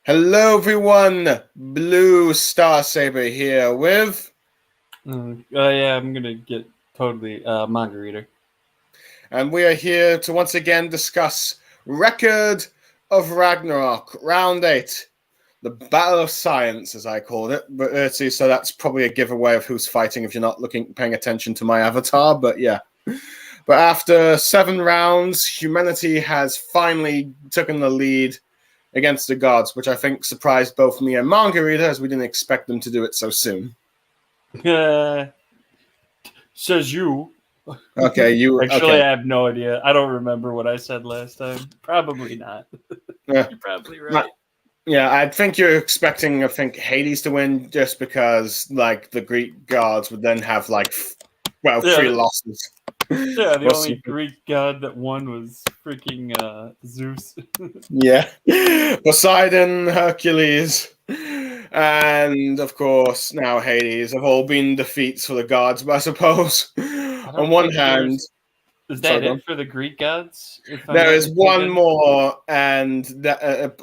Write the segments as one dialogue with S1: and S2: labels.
S1: Hello, everyone. Blue Star Saber here with,
S2: Yeah, I'm gonna get totally Mangareader.
S1: and we are here to once again discuss Record of Ragnarok, Round 8, the Battle of Science, as I called it. But see, so that's probably a giveaway of who's fighting if you're not paying attention to my avatar. But yeah. But after 7 rounds, humanity has finally taken the lead against the gods, which I think surprised both me and Mangareader, as we didn't expect them to do it so soon.
S2: Says you.
S1: Okay, you
S2: Actually,
S1: okay?
S2: I have no idea. I don't remember what I said last time. Probably not.
S1: Yeah,
S2: You're probably right.
S1: yeah. I think you're expecting, I think, Hades to win just because, like, the Greek gods would then have three
S2: Yeah,
S1: losses.
S2: yeah. The
S1: Or
S2: only
S1: something.
S2: Greek god that won was freaking Zeus.
S1: Yeah, Poseidon, Hercules, and of course now Hades have all been defeats for the gods. But I suppose,
S2: I
S1: on
S2: don't
S1: one
S2: think
S1: hand,
S2: there's. Is that
S1: sorry, go
S2: it
S1: on.
S2: for the Greek gods? If I'm
S1: There
S2: not
S1: is one
S2: mistaken.
S1: more, and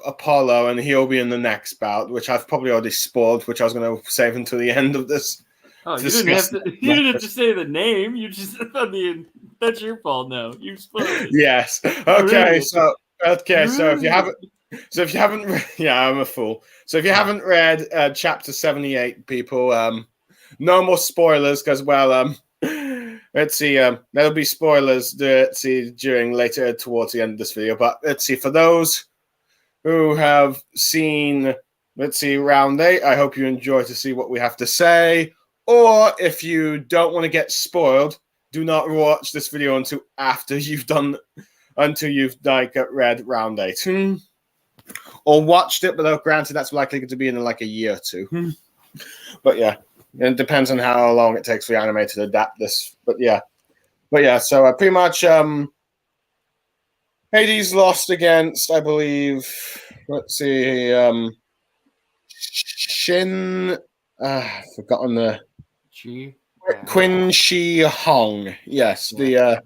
S1: Apollo, and he'll be in the next bout, which I've probably already spoiled, which I was going to save until the end of this
S2: Oh,
S1: to
S2: you didn't have
S1: discuss.
S2: to. You didn't have to say the name. You just. I mean, that's your fault now. You spoiled it.
S1: Yes.
S2: You're an
S1: Okay.
S2: idiot.
S1: So
S2: You're
S1: if
S2: an
S1: you
S2: idiot.
S1: haven't, yeah, I'm a fool. So if you haven't read chapter 78, people, no more spoilers because let's see, there'll be spoilers. Let's see during later towards the end of this video, but let's see for those who have seen, let's see, round 8. I hope you enjoy to see what we have to say. Or if you don't want to get spoiled, do not watch this video until you've read round 8. Or watched it, but granted, that's likely to be in like a year or two. But yeah, it depends on how long it takes for the animator to adapt this. But yeah. So pretty much, Hades lost against, I believe. Let's see, Shin. I've forgotten the
S2: G.
S1: Qin Shi Hong. Yes,
S2: Yeah.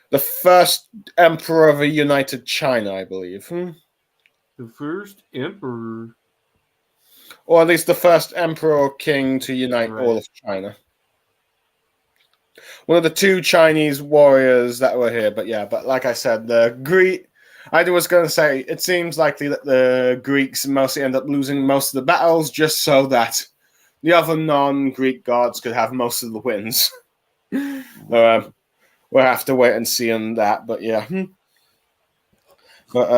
S1: the first emperor of a united China, I believe.
S2: The first emperor.
S1: Or at least the first emperor or king to unite
S2: Right.
S1: all of China. One of the 2 Chinese warriors that were here, but like I said, the Greek. I was going to say it seems likely that the Greeks mostly end up losing most of the battles, just so that the other non-Greek gods could have most of the wins. We'll have to wait and see on that, but yeah. But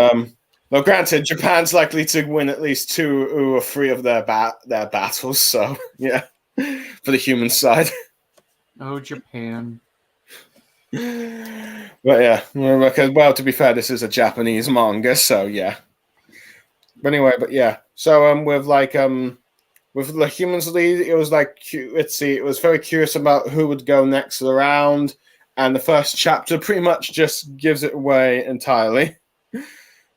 S1: well, granted, Japan's likely to win at least 2 or 3 of their battles, so yeah, for the human side.
S2: Oh, Japan.
S1: But yeah, because, well, to be fair, this is a Japanese manga, so yeah. But anyway, but yeah, so with the humans lead, it was like, let's see, it was very curious about who would go next to the round, and the first chapter pretty much just gives it away entirely.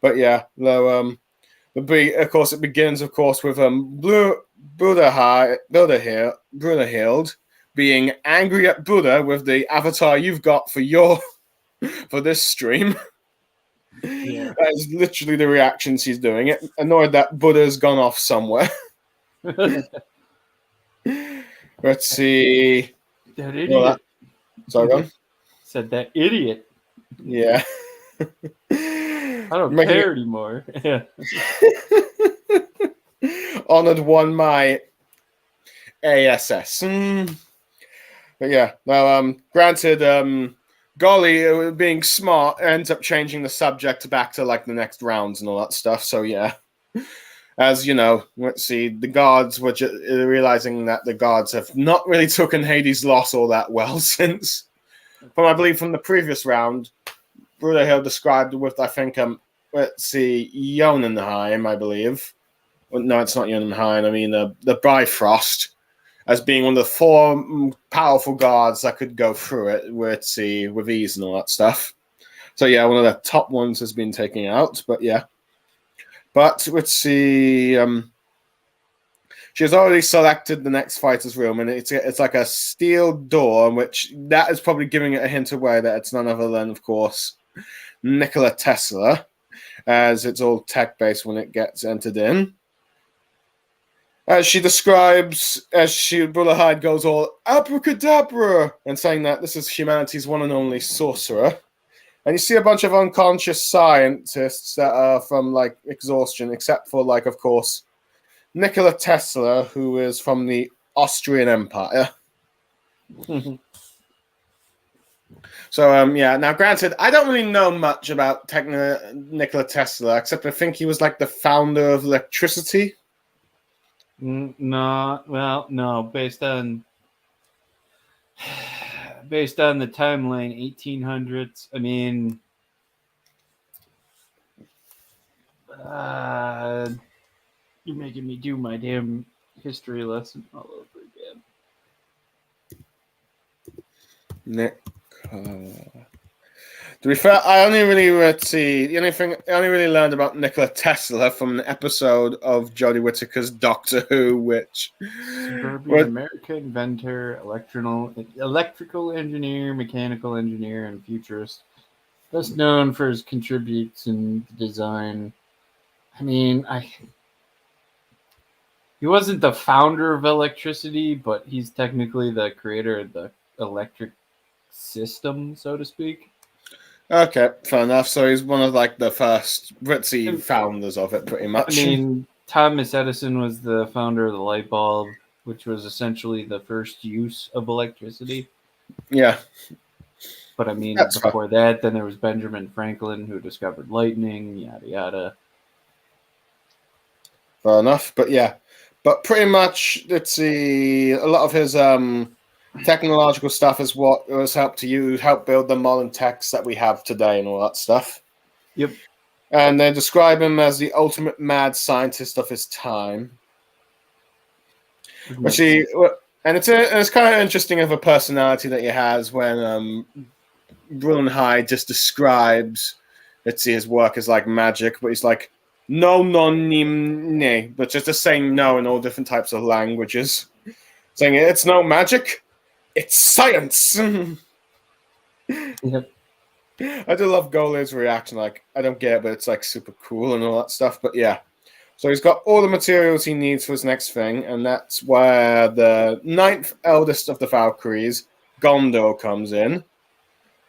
S1: But yeah, though, of course, it begins, of course, with Brunhild being angry at Buddha with the avatar you've got for this stream.
S2: Yeah.
S1: That is literally the reaction she's doing. It annoyed that Buddha's gone off somewhere. Let's see.
S2: That
S1: Well,
S2: idiot.
S1: sorry, go on.
S2: Said that idiot.
S1: Yeah.
S2: I don't
S1: Making
S2: care anymore. Yeah.
S1: honored one my ASS. But yeah, now granted, Golly being smart ends up changing the subject back to like the next rounds and all that stuff. So yeah, as you know, let's see, the gods were realizing that the gods have not really taken Hades' loss all that well since, I believe from the previous round, Brunhild described with, I think, let's see, Jotunheim, I believe. Well, no, it's not Jotunheim. I mean the Bifrost as being one of the 4 powerful gods that could go through it with ease and all that stuff. So yeah, one of the top ones has been taken out, but yeah. But let's see. She's already selected the next fighter's room, and it's like a steel door, which that is probably giving it a hint away that it's none other than, of course, Nikola Tesla. as it's all tech-based when it gets entered in. As she describes, Brotherhide goes all abracadabra and saying that this is humanity's one and only sorcerer. And you see a bunch of unconscious scientists that are from, like, exhaustion, except for, like, of course, Nikola Tesla, who is from the Austrian Empire. So, yeah. Now, granted, I don't really know much about Nikola Tesla, except I think he was, like, the founder of electricity.
S2: No. Based on the timeline, 1800s. I mean, you're making me do my damn history lesson all over again.
S1: To be fair, I only really learned about Nikola Tesla from an episode of Jodie Whittaker's Doctor Who, which
S2: suburban American inventor, electrical engineer, mechanical engineer, and futurist. Best known for his contributes in design. I mean, he wasn't the founder of electricity, but he's technically the creator of the electric system, so to speak.
S1: Okay, fair enough. So he's one of, like, the first ritzy founders of it, pretty much.
S2: I mean, Thomas Edison was the founder of the light bulb, which was essentially the first use of electricity.
S1: Yeah.
S2: But I mean, before that, then there was Benjamin Franklin, who discovered lightning, yada yada.
S1: Fair enough, but yeah. But pretty much, let's see, a lot of his technological stuff is what has helped build the modern techs that we have today and all that stuff.
S2: Yep.
S1: And they describe him as the ultimate mad scientist of his time. And it's kind of interesting of a personality that he has when Brunhide just describes, let's see, his work as like magic, but he's like, no, ne, but just saying no in all different types of languages. Saying it's no magic, it's science.
S2: Yep.
S1: I do love Gole's reaction. Like, I don't get it, but it's like super cool and all that stuff. But yeah. So he's got all the materials he needs for his next thing, and that's where the ninth eldest of the Valkyries, Gondo, comes in.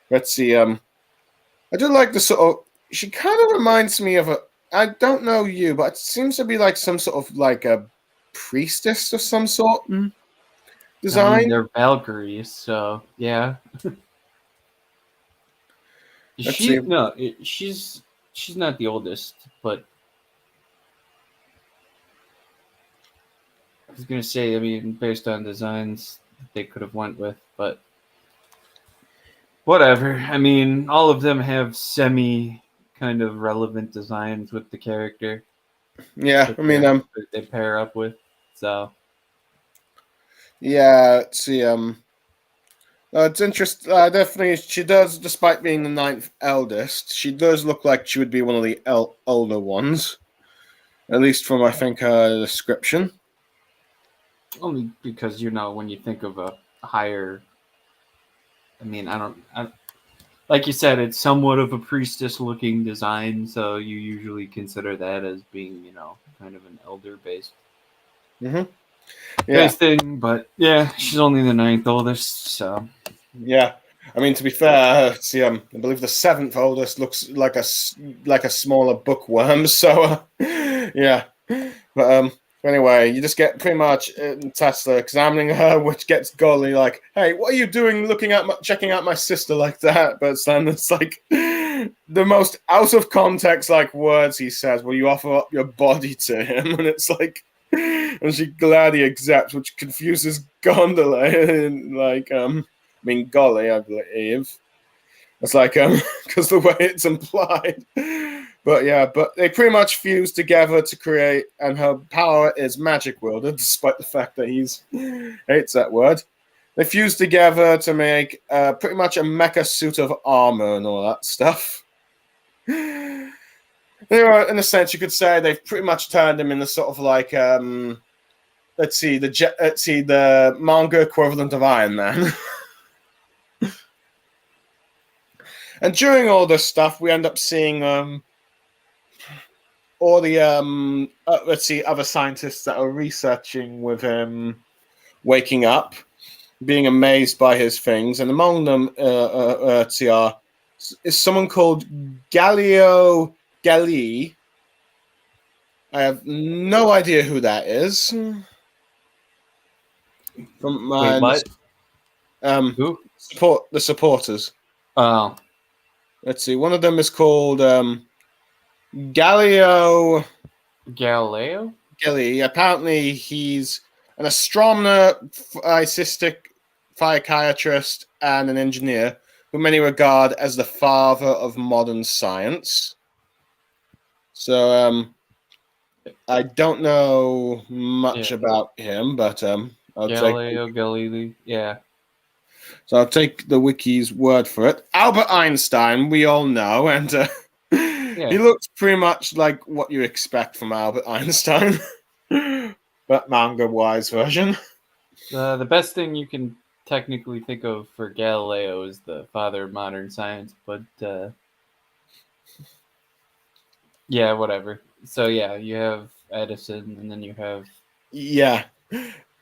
S1: Let's see. I do like the sort of. She kind of reminds me of a. I don't know you, but it seems to be like some sort of like a priestess of some sort design.
S2: I mean, they're Valkyries, so yeah. She's not the oldest, but I was gonna say, I mean, based on designs they could have went with, but whatever. I mean, all of them have semi kind of relevant designs with the character.
S1: Yeah, I mean,
S2: they pair up with, so
S1: yeah. Let's see, it's interesting. Definitely, she does, despite being the ninth eldest, she does look like she would be one of the older ones, at least from I think her description.
S2: Only because when you think of a higher, I mean, I like you said, it's somewhat of a priestess-looking design, so you usually consider that as being, kind of an elder-based thing. But yeah, she's only the ninth oldest, so
S1: yeah. I mean, to be fair, see, I believe the seventh oldest looks like a smaller bookworm. So yeah, but anyway, you just get pretty much Tesla examining her, which gets Golly like, "Hey, what are you doing? Checking out my sister like that?" But then it's like the most out of context like words he says. Will you offer up your body to him? And it's like, and she gladly accepts, which confuses Gondola. And like, Golly, I believe. It's like, because the way it's implied. But yeah, they pretty much fuse together to create, and her power is magic wielded, despite the fact that he hates that word. They fuse together to make pretty much a mecha suit of armor and all that stuff. In a sense, you could say they've pretty much turned him into sort of like, the manga equivalent of Iron Man. And during all this stuff, we end up seeing all the let's see, other scientists that are researching with him waking up, being amazed by his things, and among them, let's see, is someone called Galileo Galilei. I have no idea who that is. From
S2: Wait,
S1: my
S2: what? Who?
S1: the supporters.
S2: Oh,
S1: Let's see. One of them is called Galileo
S2: Galileo?
S1: Galilei. Apparently, he's an astronomer, psychiatrist, and an engineer who many regard as the father of modern science. So, I don't know much about him, but I'll
S2: Galileo Galilei. Yeah.
S1: So I'll take the wiki's word for it. Albert Einstein, we all know, and he looks pretty much like what you expect from Albert Einstein, but manga-wise version.
S2: The best thing you can technically think of for Galileo is the father of modern science, but yeah, whatever. So yeah, you have Edison, and then you have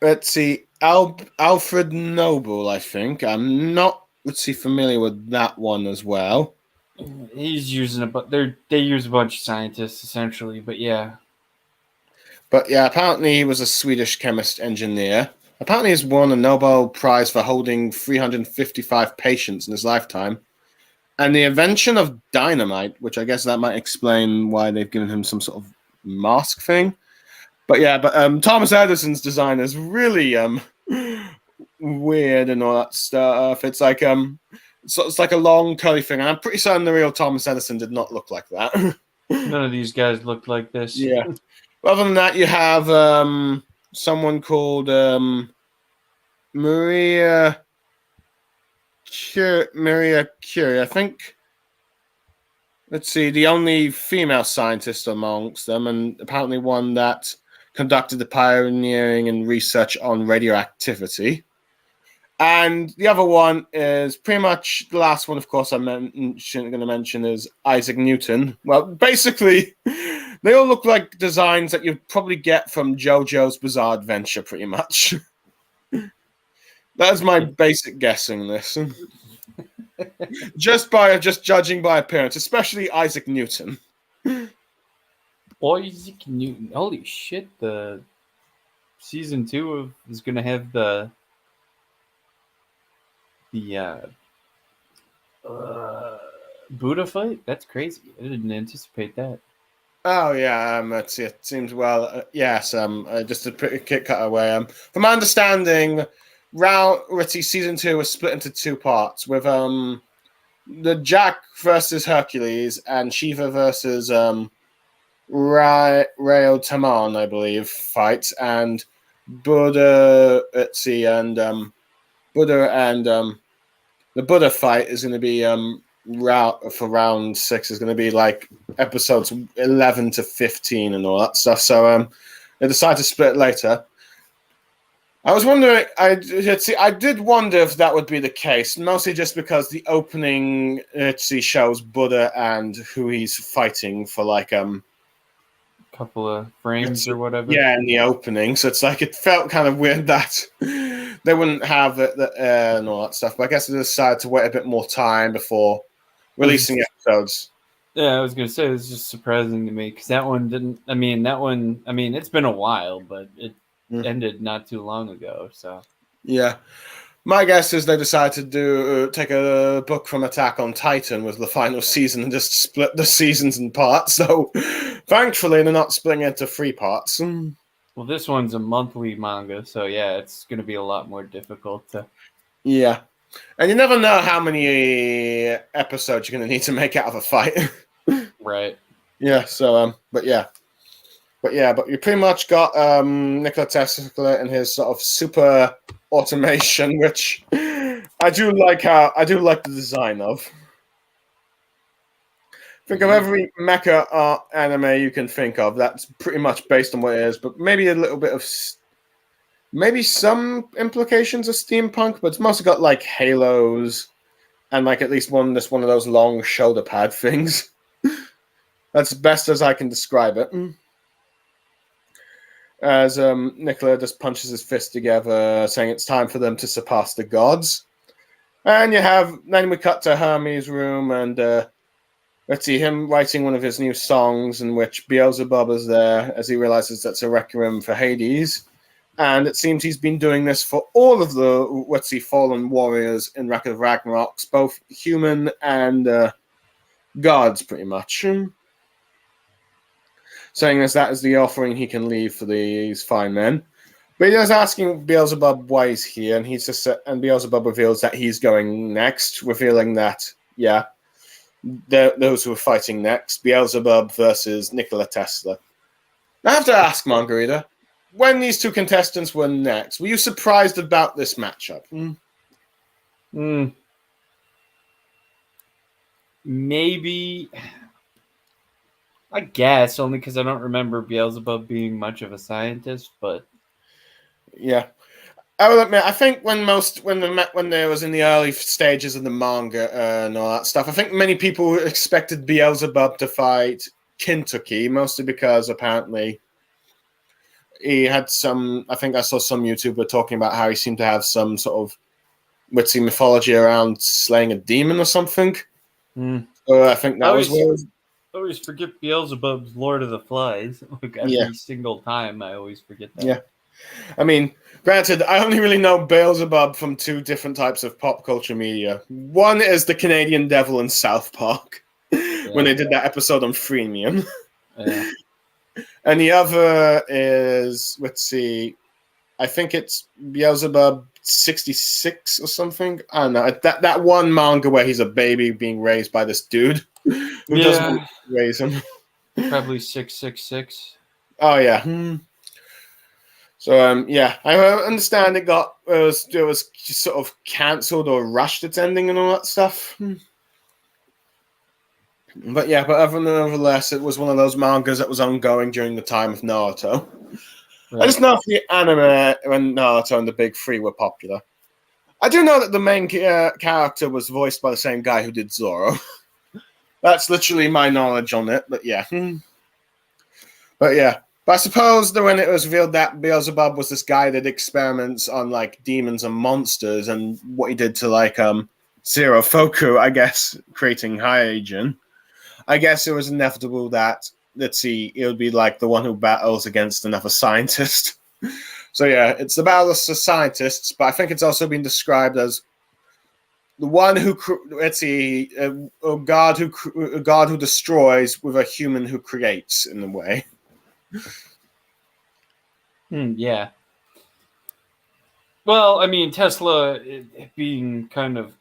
S1: Let's see, Alfred Nobel. I think I'm not. Let's see, familiar with that one as well.
S2: he's using they use a bunch of scientists essentially, but yeah.
S1: But yeah, apparently he was a Swedish chemist engineer. Apparently he's won a Nobel Prize for holding 355 patients in his lifetime. And the invention of dynamite, which I guess that might explain why they've given him some sort of mask thing. But yeah, Thomas Edison's design is really weird and all that stuff. It's like it's like a long curly thing. And I'm pretty certain the real Thomas Edison did not look like that.
S2: None of these guys looked like this.
S1: Yeah. Other than that, you have someone called Maria Curie. I think. Let's see, the only female scientist amongst them, and apparently one that conducted the pioneering and research on radioactivity. And the other one is pretty much the last one, of course, I'm going to mention is Isaac Newton. Well, basically, they all look like designs that you'd probably get from JoJo's Bizarre Adventure, pretty much. That is my basic guessing this. just judging by appearance, especially Isaac Newton.
S2: Isaac Newton. Holy shit, the season 2 is going to have the Buddha fight? That's crazy. I didn't anticipate that.
S1: Oh yeah, let's see. It seems well. Yes. Just a quick cut away. From my understanding, season 2 was split into 2 parts with the Jack versus Hercules and Shiva versus Rayo Taman, I believe, fights, and Buddha. Let's see, and Buddha and the Buddha fight is going to be for round 6 is going to be like episodes 11 to 15 and all that stuff. So they decided to split later. I was wondering. I did wonder if that would be the case, mostly just because the opening shows Buddha and who he's fighting for, like
S2: couple of frames or whatever.
S1: Yeah, in the opening, so it's like it felt kind of weird that they wouldn't have the air and all that stuff. But I guess they decided to wait a bit more time before releasing episodes.
S2: Yeah, I was gonna say it's just surprising to me because that one didn't. I mean, it's been a while, but it ended not too long ago. So
S1: yeah, my guess is they decided to take a book from Attack on Titan with the final season and just split the seasons in parts. So thankfully, they're not splitting it into 3 parts.
S2: Well, this one's a monthly manga, so yeah, it's going to be a lot more difficult to.
S1: Yeah, and you never know how many episodes you're going to need to make out of a fight.
S2: Right.
S1: Yeah. So, but you pretty much got Nikola Tesla and his sort of super automation, which I do like the design of. Think of every mecha anime you can think of. That's pretty much based on what it is, but maybe a little bit of, maybe some implications of steampunk, but it's mostly got like halos and like at least one of those long shoulder pad things. That's best as I can describe it. As Nikola just punches his fist together, saying it's time for them to surpass the gods. And then we cut to Hermes' room, and let's see him writing one of his new songs in which Beelzebub is there as he realizes that's a requiem for Hades. And it seems he's been doing this for all of the, fallen warriors in Ragnarok, both human and gods, pretty much. Saying that is the offering he can leave for these fine men. But he is asking Beelzebub why he's here, and Beelzebub reveals that he's going next, revealing that, those who are fighting next, Beelzebub versus Nikola Tesla. I have to ask, Mangareader, when these two contestants were next, were you surprised about this matchup?
S2: Maybe, I guess, only because I don't remember Beelzebub being much of a scientist, but
S1: yeah. I will admit, I think when there was in the early stages of the manga and all that stuff, I think many people expected Beelzebub to fight Kentucky, mostly because apparently he had some. I think I saw some YouTuber talking about how he seemed to have some sort of witty mythology around slaying a demon or something. So I think that
S2: I always forget Beelzebub's Lord of the Flies. Like every single time, I always forget that.
S1: Yeah. I mean, granted, I only really know Beelzebub from two different types of pop culture media. One is the Canadian Devil in South Park, when they did that episode on freemium.
S2: Yeah.
S1: And the other is, I think it's Beelzebub 66 or something. I don't know. That one manga where he's a baby being raised by this dude who doesn't raise him.
S2: Probably 666.
S1: Oh, yeah. So I understand it was sort of cancelled or rushed its ending and all that stuff. But nevertheless, it was one of those mangas that was ongoing during the time of Naruto. Right. I just know the anime when Naruto and the Big Three were popular. I do know that the main character was voiced by the same guy who did Zoro. That's literally my knowledge on it. But yeah. But I suppose that when it was revealed that Beelzebub was this guy that experiments on like demons and monsters, and what he did to like Zero Foku, I guess, creating Hygiene, I guess it was inevitable that it would be like the one who battles against another scientist. So yeah, it's the battle of the scientists, but I think it's also been described as the one who a god who destroys with a human who creates in a way.
S2: Yeah. Well, I mean, Tesla being kind of,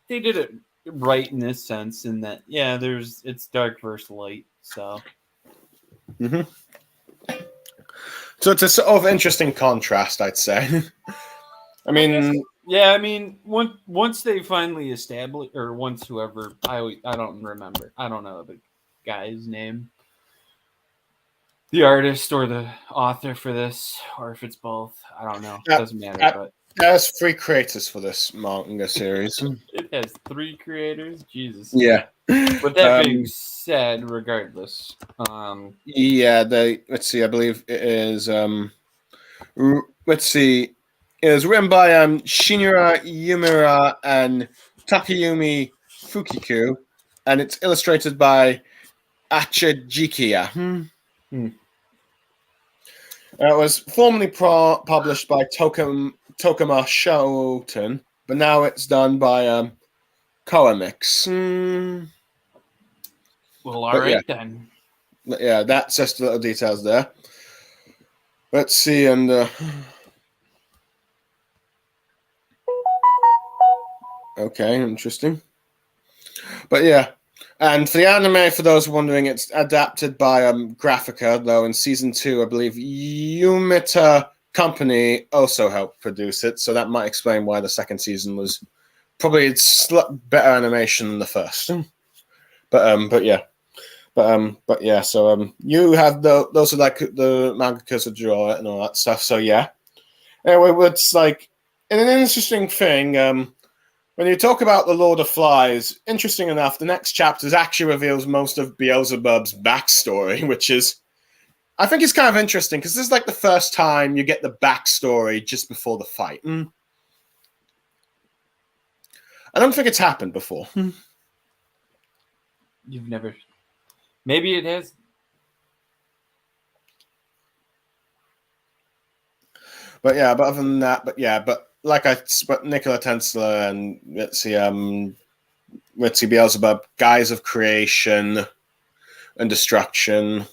S2: they did it right in this sense, in that it's dark versus light. So.
S1: So it's a sort of interesting contrast, I'd say. I mean,
S2: once they finally establish, or once whoever, I don't remember, I don't know the guy's name, the artist or the author for this, or if it's both, I don't know. It doesn't matter. But
S1: there's 3 creators for this manga series.
S2: It has 3 creators. Jesus.
S1: Yeah.
S2: With that being said, regardless,
S1: let's see. I believe it is. Let's see. It was written by Shinya Yumura and Takayumi Fukiku, and it's illustrated by Acha Jikiya. It was formerly published by Tokuma Shoten, but now it's done by Koemix.
S2: Well, all right then.
S1: Yeah, that's just the little details there. Let's see, and okay, interesting. But yeah, and for the anime, for those wondering, it's adapted by Graphica, though in season 2, I believe Yumeta Company also helped produce it, so that might explain why the second season was probably better animation than the first. But yeah. So you have those are like the mangakas who draw it and all that stuff. So yeah. Anyway, it's like an interesting thing. when you talk about the Lord of Flies, interesting enough, the next chapter actually reveals most of Beelzebub's backstory, which is, I think it's kind of interesting because this is like the first time you get the backstory just before the fight. I don't think it's happened before.
S2: You've never. Maybe it has.
S1: But yeah, but other than that, but Nikola Tesla and let's see, Beelzebub, guys of creation and destruction.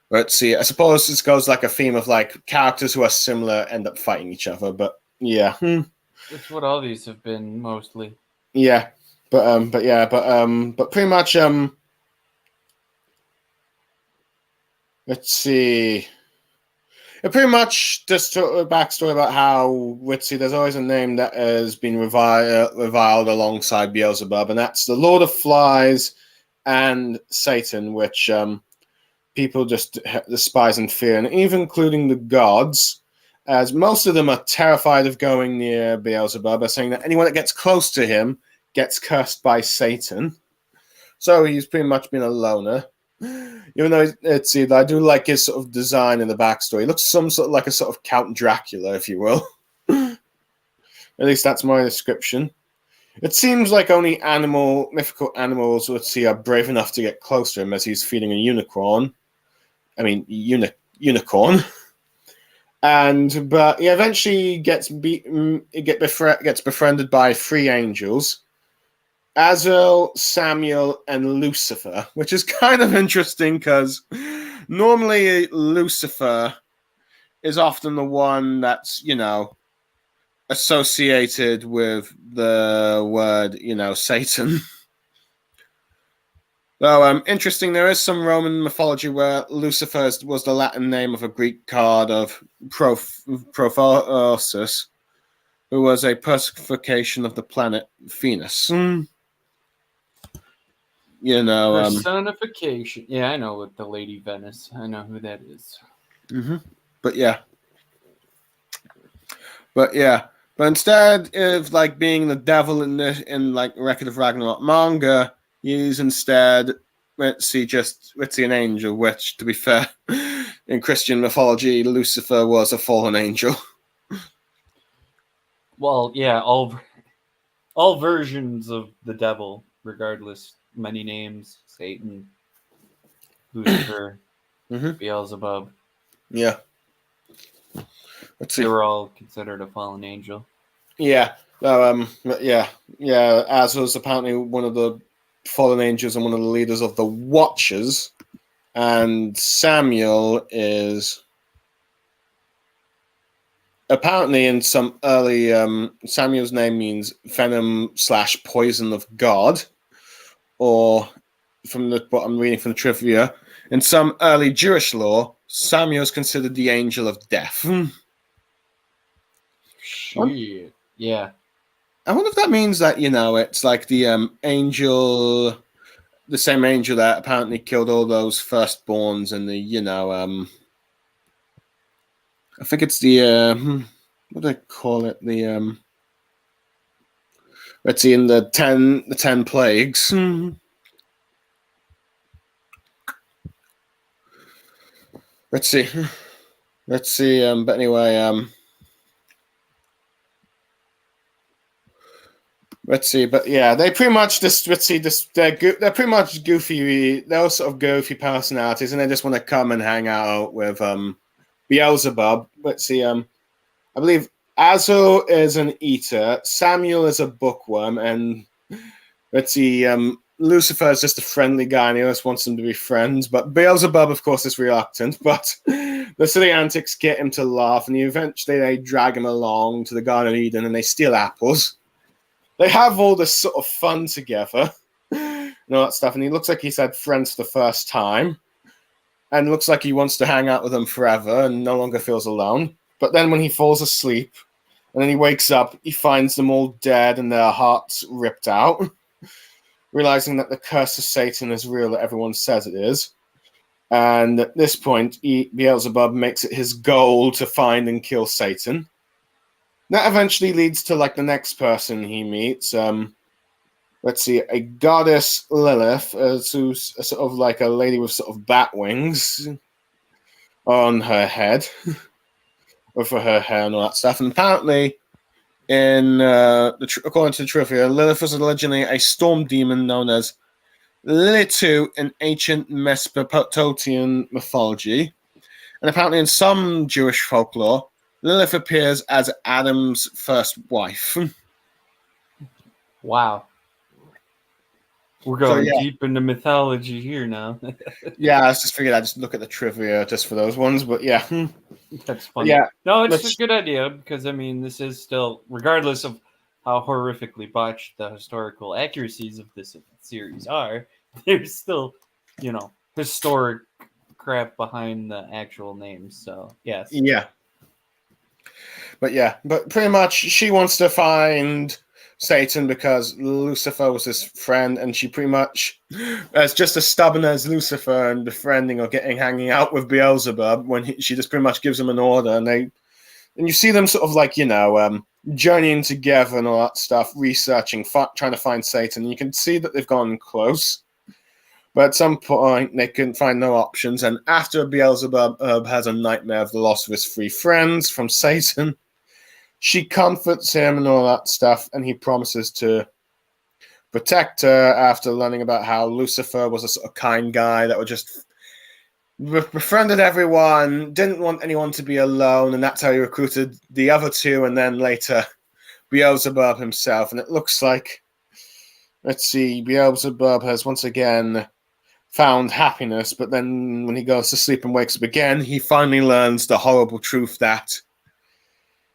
S1: Let's see, I suppose this goes like a theme of like characters who are similar end up fighting each other, but yeah.
S2: That's what all these have been mostly.
S1: Yeah. But pretty much let's see. Pretty much just a backstory about how, let's see, there's always a name that has been reviled alongside Beelzebub, and that's the Lord of Flies and Satan, which people just despise and fear, and even including the gods, as most of them are terrified of going near Beelzebub, are saying that anyone that gets close to him gets cursed by Satan. So he's pretty much been a loner. Even though let's see, I do like his sort of design in the backstory. He looks some sort of like a sort of Count Dracula, if you will. At least that's my description. It seems like only mythical animals, let's see, are brave enough to get close to him as he's feeding a unicorn. I mean, unicorn. But he eventually gets befriended by three angels. Azel, Samuel, and Lucifer, which is kind of interesting because normally Lucifer is often the one that's, associated with the word, Satan. Though, interesting, there is some Roman mythology where Lucifer was the Latin name of a Greek god of Prophosis, who was a personification of the planet Venus.
S2: Personification. Yeah, I know with the Lady Venice. I know who that is.
S1: But instead of like being the devil in like Record of Ragnarok manga, he's instead let's see an angel. Which, to be fair, in Christian mythology, Lucifer was a fallen angel.
S2: Well, yeah, all versions of the devil, regardless. Many names: Satan, Lucifer, Beelzebub.
S1: Yeah. Let's see.
S2: They were all considered a fallen angel.
S1: Yeah. Azrael's apparently one of the fallen angels and one of the leaders of the Watchers, and Samuel is apparently in some early Samuel's name means venom/poison of God. Or from what I'm reading from the trivia, in some early Jewish law, Samuel is considered the angel of death.
S2: Shit. Yeah.
S1: I wonder if that means that, it's like the angel, the same angel that apparently killed all those firstborns in the, I think it's the, what do they call it? The, let's see, in the 10 plagues. Let's see. But anyway, let's see. But yeah, they pretty much they're pretty much goofy. They're all sort of goofy personalities, and they just want to come and hang out with Beelzebub. Let's see. I believe Azo is an eater. Samuel is a bookworm, and let's see. Lucifer is just a friendly guy, and he just wants them to be friends. But Beelzebub, of course, is reluctant. But the silly antics get him to laugh, and eventually they drag him along to the Garden of Eden, and they steal apples. They have all this sort of fun together, and all that stuff. And he looks like he's had friends for the first time, and looks like he wants to hang out with them forever, and no longer feels alone. But then when he falls asleep, and then he wakes up, he finds them all dead and their hearts ripped out. Realizing that the curse of Satan is real, that everyone says it is. And at this point, Beelzebub makes it his goal to find and kill Satan. That eventually leads to like the next person he meets. Let's see, a goddess Lilith, who's sort of like a lady with sort of bat wings on her head, or for her hair and all that stuff. And apparently, according to the trivia, Lilith was originally a storm demon known as Lilitu in ancient Mesopotamian mythology. And apparently, in some Jewish folklore, Lilith appears as Adam's first wife.
S2: Wow. We're going deep into mythology here now.
S1: Yeah, I just figured I'd just look at the trivia just for those ones, but yeah.
S2: That's funny.
S1: Yeah.
S2: No, it's a good idea because, I mean, this is still, regardless of how horrifically botched the historical accuracies of this series are, there's still, historic crap behind the actual names. So, yes.
S1: Yeah. But pretty much she wants to find Satan because Lucifer was his friend, and she pretty much is just as stubborn as Lucifer and befriending or hanging out with Beelzebub when she just pretty much gives him an order, and you see them sort of like journeying together and all that stuff, researching, trying to find Satan. And you can see that they've gone close, but at some point they couldn't find no options. And after Beelzebub has a nightmare of the loss of his 3 friends from Satan, she comforts him and all that stuff, and he promises to protect her after learning about how Lucifer was a sort of kind guy that would just befriended everyone, didn't want anyone to be alone, and that's how he recruited the other 2, and then later Beelzebub himself. And it looks like, let's see, Beelzebub has once again found happiness, but then when he goes to sleep and wakes up again, he finally learns the horrible truth that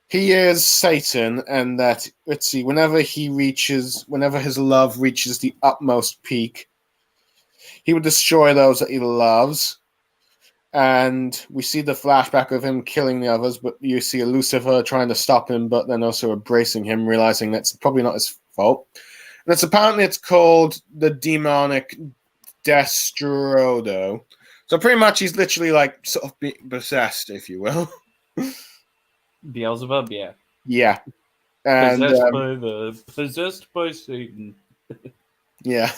S1: he is Satan, and that, let's see, whenever his love reaches the utmost peak, he would destroy those that he loves. And we see the flashback of him killing the others, but you see Lucifer trying to stop him, but then also embracing him, realizing that's probably not his fault. And it's called the demonic Destrodo. So pretty much he's literally like sort of possessed, if you will.
S2: Beelzebub, yeah.
S1: Yeah. And
S2: possessed by Satan.
S1: Yeah.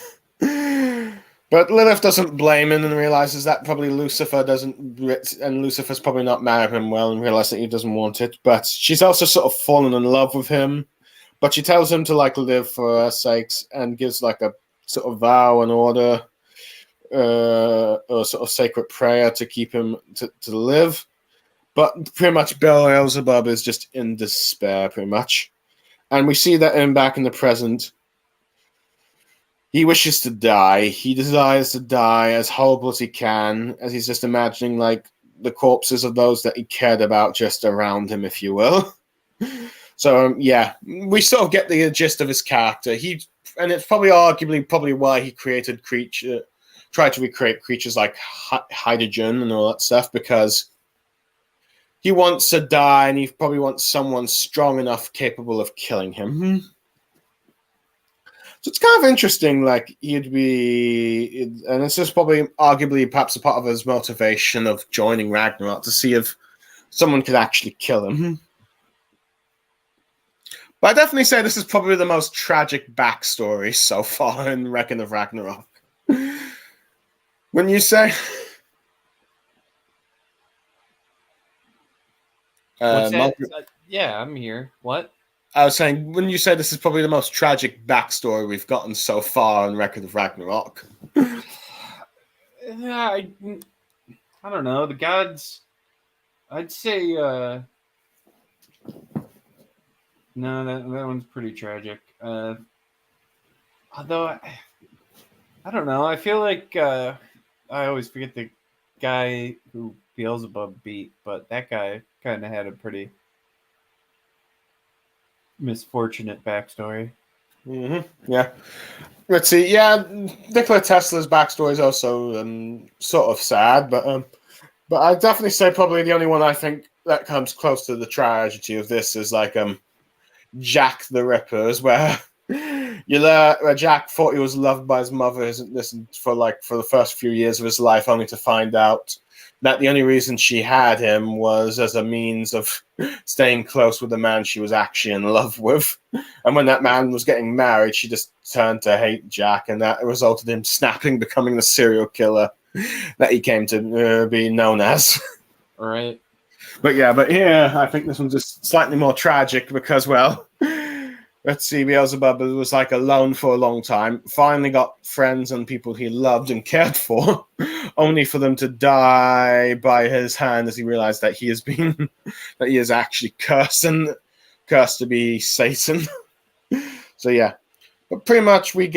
S1: But Lilith doesn't blame him and realizes that probably Lucifer doesn't, and Lucifer's probably not married him well and realizes that he doesn't want it. But she's also sort of fallen in love with him. But she tells him to like live for her sakes and gives like a sort of vow and order, or sort of sacred prayer to keep him to live. But pretty much Beelzebub is just in despair, pretty much. And we see that back in the present. He wishes to die. He desires to die as horrible as he can, as he's just imagining like the corpses of those that he cared about just around him, if you will. So yeah, we sort of get the gist of his character. And it's probably why he tried to recreate creatures like hydrogen and all that stuff, because he wants to die, and he probably wants someone strong enough, capable of killing him. So it's kind of interesting, like, and this is probably arguably perhaps a part of his motivation of joining Ragnarok, to see if someone could actually kill him. But I definitely say this is probably the most tragic backstory so far in Reckon of Ragnarok. When you say...
S2: What's that? Yeah, I'm here. What?
S1: I was saying, when you say this is probably the most tragic backstory we've gotten so far in Record of Ragnarok.
S2: Yeah, I don't know. The gods, I'd say, no, that one's pretty tragic. Although, I don't know. I feel like I always forget the guy who Beelzebub beat, but that guy kind of had a pretty misfortunate backstory.
S1: Mm-hmm. Yeah. Let's see. Yeah, Nikola Tesla's backstory is also sort of sad, but I definitely say probably the only one I think that comes close to the tragedy of this is like Jack the Ripper's, where where Jack thought he was loved by his mother for the first few years of his life, only to find out that the only reason she had him was as a means of staying close with the man she was actually in love with. And when that man was getting married, she just turned to hate Jack, and that resulted in him snapping, becoming the serial killer that he came to be known as.
S2: Right.
S1: But here, I think this one's just slightly more tragic because, well, let's see, Beelzebub was like alone for a long time, finally got friends and people he loved and cared for, only for them to die by his hand as he realized that he is actually cursed to be Satan. So yeah. But pretty much we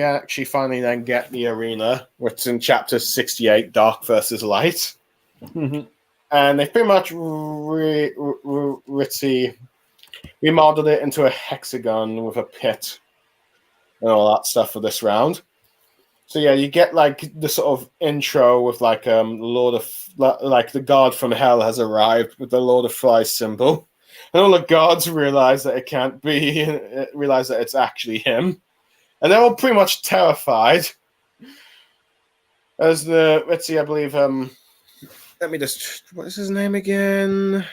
S1: actually finally then get the arena, which is in chapter 68, Dark versus Light. And they pretty much remodeled it into a hexagon with a pit and all that stuff for this round. So yeah, you get like the sort of intro with like the god from hell has arrived with the Lord of Flies symbol. And all the gods realize that it can't be, realize that it's actually him. And they're all pretty much terrified. As I believe, let me just, what is his name again?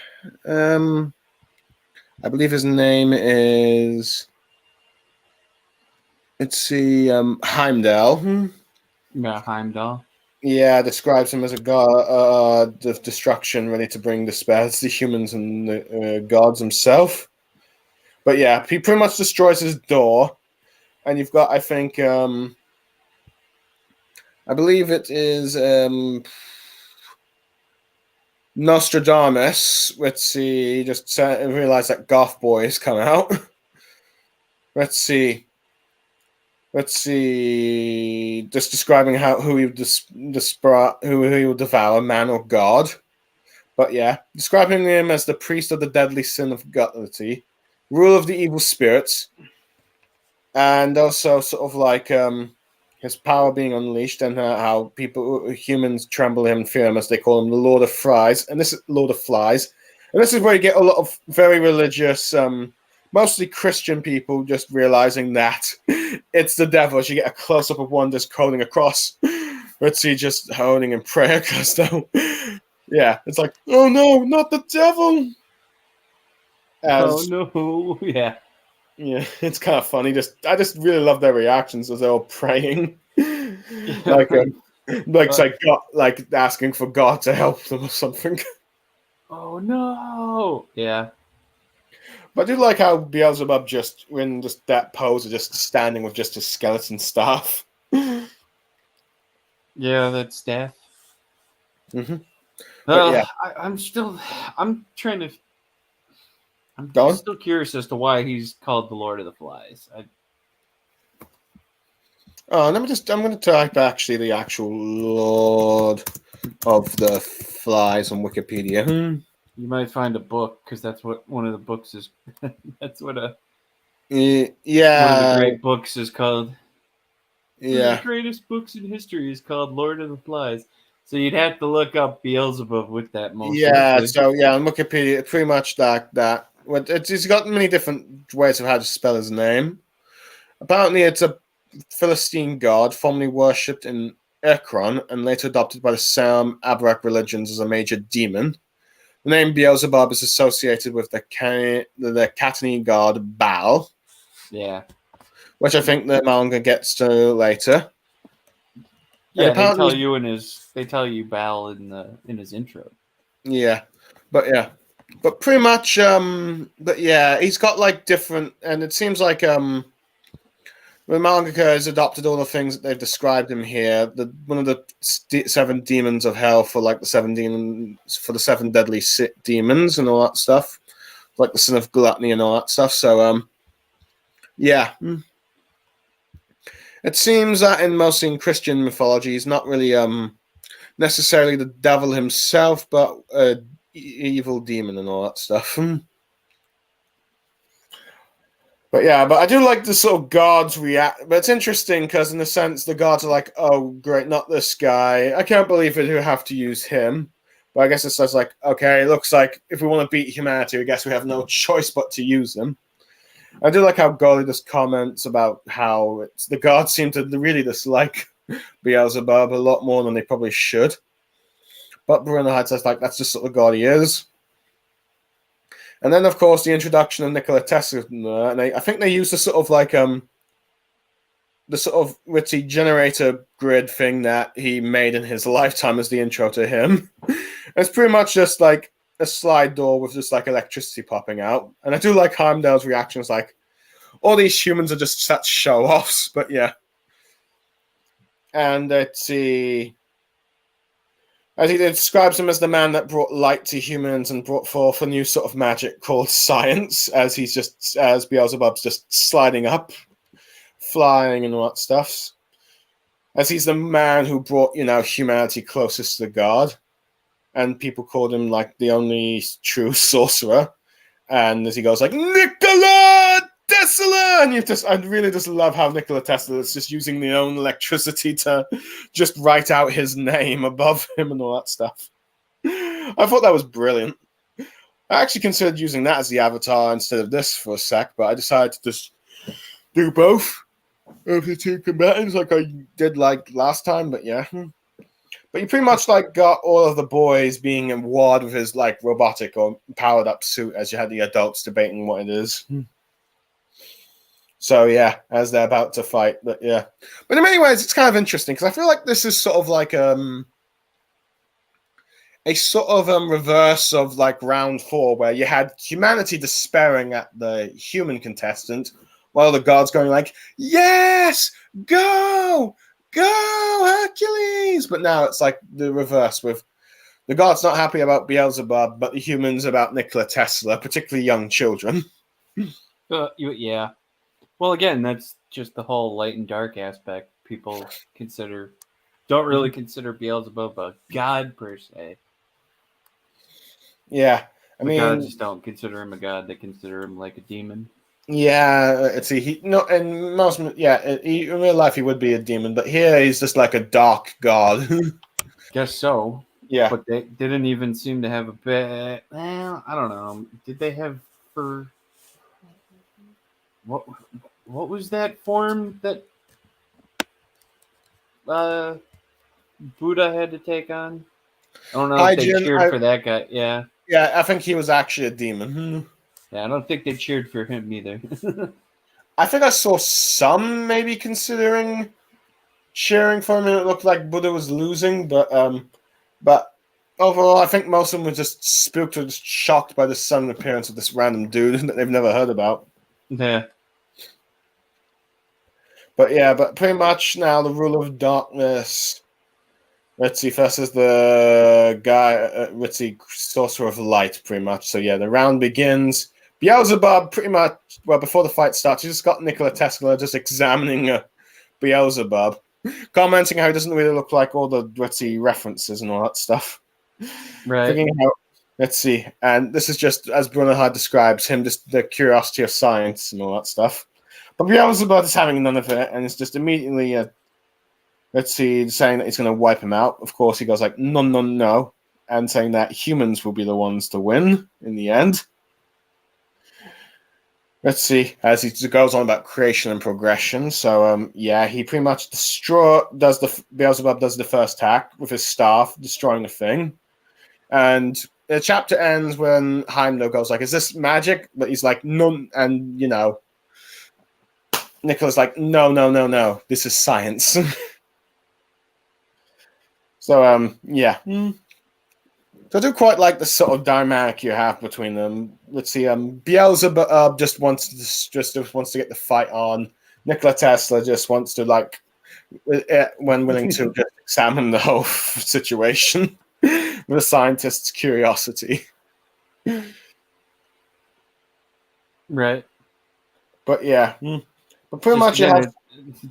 S1: I believe his name is, Heimdall.
S2: Yeah, Heimdall.
S1: Yeah, describes him as a god of destruction, ready to bring despair to the humans and the gods himself. But yeah, he pretty much destroys his door, and you've got, I think, I believe it is Nostradamus. Let's see, he just realized that Goth Boy has come out. Let's see, just describing who he would devour, man or god. But yeah, describing him as the priest of the deadly sin of gluttony, rule of the evil spirits, and also sort of like his power being unleashed, and how humans tremble him and fear him, as they call him the Lord of Flies. And this is Lord of Flies, and this is where you get a lot of very religious, mostly Christian people just realizing that it's the devil. As you get a close up of one just crawling across, let's see, just holding in prayer, because yeah, it's like, oh no, not the devil.
S2: Oh no, yeah.
S1: Yeah, it's kind of funny. I just really love their reactions as they're all praying, like asking for God to help them or something.
S2: Oh no! Yeah.
S1: But I do like how Beelzebub just in just that pose of just standing with just his skeleton staff.
S2: Yeah, that's death.
S1: Mm-hmm.
S2: Yeah. I'm still curious as to why he's called the Lord of the Flies.
S1: I'm going to type actually the actual Lord of the Flies on Wikipedia.
S2: You might find a book, because that's what one of the books is. That's what one of
S1: the
S2: great books is called.
S1: Yeah.
S2: One of the greatest books in history is called Lord of the Flies. So you'd have to look up Beelzebub with that most.
S1: Yeah,
S2: likely.
S1: so yeah, on Wikipedia, pretty much that. It's got many different ways of how to spell his name. Apparently, it's a Philistine god formerly worshipped in Ekron and later adopted by the Sam Abarak religions as a major demon. The name Beelzebub is associated with the Catany god Baal.
S2: Yeah.
S1: Which I think the manga gets to later.
S2: Yeah, they tell you Baal in his intro.
S1: Yeah. But pretty much but yeah, he's got like different, and it seems like the mangaka has adopted all the things that they've described him here. One of the 7 demons of hell for like the 7 demons, for the 7 deadly demons and all that stuff, like the sin of gluttony and all that stuff. So yeah, it seems that mostly in Christian mythology, he's not really necessarily the devil himself, but evil demon and all that stuff. But yeah, but I do like the sort of gods react. But it's interesting because in a sense, the gods are like, oh, great, not this guy. I can't believe it, who have to use him. But I guess it's just like, okay, it looks like if we want to beat humanity, I guess we have no choice but to use him. I do like how Golly just comments about how the gods seem to really dislike Beelzebub a lot more than they probably should. But Bruno says like that's just sort of god he is. And then of course the introduction of Nikola Tesla, and I think they use the sort of like the sort of witty generator grid thing that he made in his lifetime as the intro to him. It's pretty much just like a slide door with just like electricity popping out. And I do like Heimdall's reactions, like all these humans are just such show-offs, but yeah. And let's see. I think it describes him as the man that brought light to humans and brought forth a new sort of magic called science, as he's just as Beelzebub's just sliding up, flying and all that stuff. As he's the man who brought, humanity closest to the god. And people called him like the only true sorcerer. And as he goes like, Nikola Tesla! And I really just love how Nikola Tesla is just using the own electricity to just write out his name above him and all that stuff. I thought that was brilliant. I actually considered using that as the avatar instead of this for a sec, but I decided to just do both of the two combatants like I did like last time, but yeah. But you pretty much like got all of the boys being in ward with his like robotic or powered up suit as you had the adults debating what it is. So yeah, as they're about to fight, but yeah. But in many ways, it's kind of interesting because I feel like this is sort of like a sort of reverse of like round 4, where you had humanity despairing at the human contestant, while the gods going like, "Yes, go, Hercules!" But now it's like the reverse, with the gods not happy about Beelzebub, but the humans about Nikola Tesla, particularly young children.
S2: Yeah. Well, again, that's just the whole light and dark aspect. People don't really consider Beelzebub a god per se.
S1: Yeah, I
S2: The
S1: mean,
S2: gods just don't consider him a god; they consider him like a demon.
S1: Yeah, in real life he would be a demon, but here he's just like a dark god.
S2: Guess so.
S1: Yeah,
S2: but they didn't even seem to have a bit. Well, I don't know. Did they have for what? What was that form that Buddha had to take on? I don't know if they cheered for that guy. Yeah.
S1: Yeah, I think he was actually a demon.
S2: Yeah, I don't think they cheered for him either.
S1: I think I saw some maybe considering cheering for him, and it looked like Buddha was losing, but overall, I think most of them were just spooked or just shocked by the sudden appearance of this random dude that they've never heard about.
S2: Yeah.
S1: But pretty much now the rule of darkness. Let's see, first is the guy, let's see, Sorcerer of Light, pretty much. So yeah, the round begins. Beelzebub, pretty much, well, before the fight starts, you just got Nikola Tesla just examining Beelzebub, commenting how he doesn't really look like all the, let's see, references and all that stuff.
S2: Right.
S1: Thinking how, let's see, and this is just, as Bruno describes him, just the curiosity of science and all that stuff. But Beelzebub is having none of it, and it's just immediately, let's see, saying that he's going to wipe him out. Of course, he goes like, no, and saying that humans will be the ones to win in the end. Let's see, as he goes on about creation and progression. So, he pretty much Beelzebub does the first attack with his staff, destroying the thing. And the chapter ends when Heimdall goes like, is this magic? But he's like, no, and, Nicola's like, no, this is science. So, So I do quite like the sort of dynamic you have between them. Let's see, Beelzebub just wants to get the fight on. Nikola Tesla just wants to, like, when willing to just examine the whole situation with a scientist's curiosity.
S2: Right.
S1: But yeah. But pretty much
S2: it's